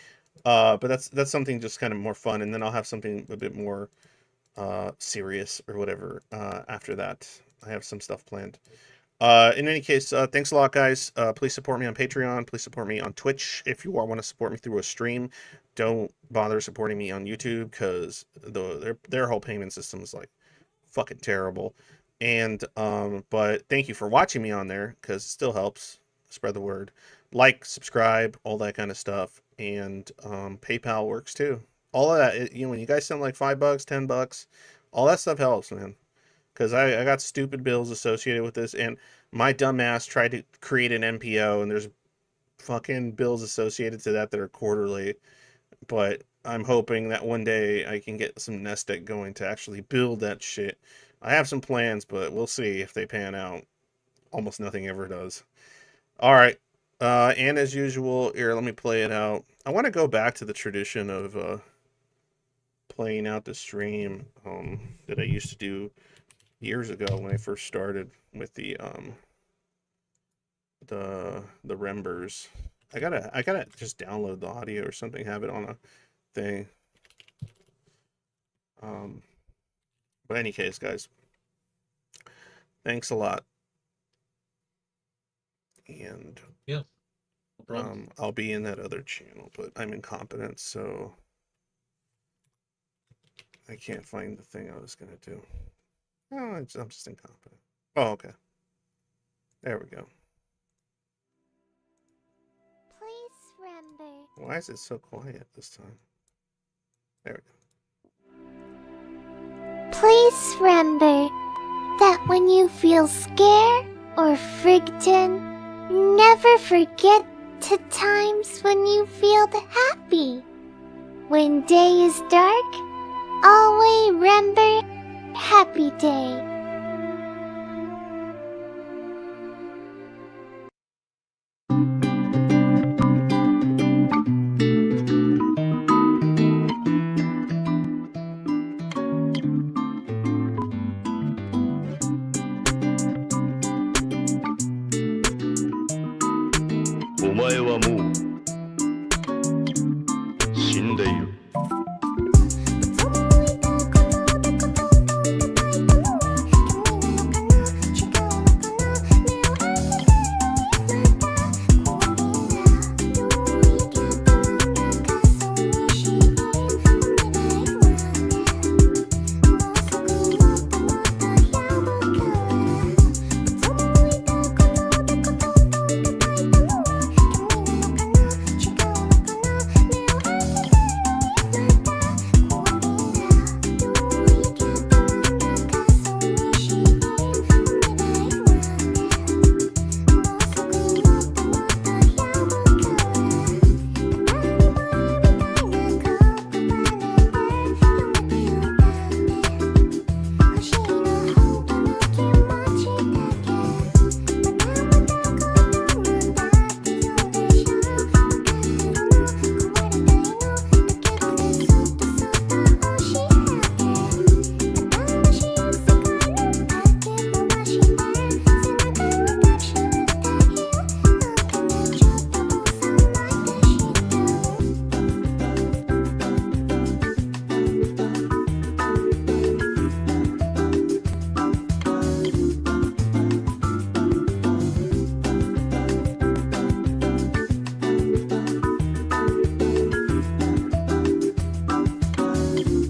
but that's something just kind of more fun, and then I'll have something a bit more serious or whatever after that. I have some stuff planned. In any case, thanks a lot, guys. Please support me on Patreon. Please support me on Twitch. If you want to support me through a stream, don't bother supporting me on YouTube because their whole payment system is like fucking terrible. And but thank you for watching me on there because it still helps spread the word. Like, subscribe, all that kind of stuff, and PayPal works too. All of that, when you guys send like $5, $10, all that stuff helps, man. Because I got stupid bills associated with this, and my dumbass tried to create an MPO, and there's fucking bills associated to that are quarterly. But I'm hoping that one day I can get some nest egg going to actually build that shit. I have some plans, but we'll see if they pan out. Almost nothing ever does. All right. And as usual, here, let me play it out. I want to go back to the tradition of playing out the stream that I used to do years ago when I first started with the Rembers. I gotta just download the audio or something, have it on a thing. But any case, guys, thanks a lot. And yeah, no problem. I'll be in that other channel, but I'm incompetent, so I can't find the thing I was gonna do. Oh, I'm just incompetent. Oh, okay. There we go. Please remember. Why is it so quiet this time? There we go. Please remember that when you feel scared, or Frigton. Never forget the times when you feel happy. When day is dark, always remember happy day.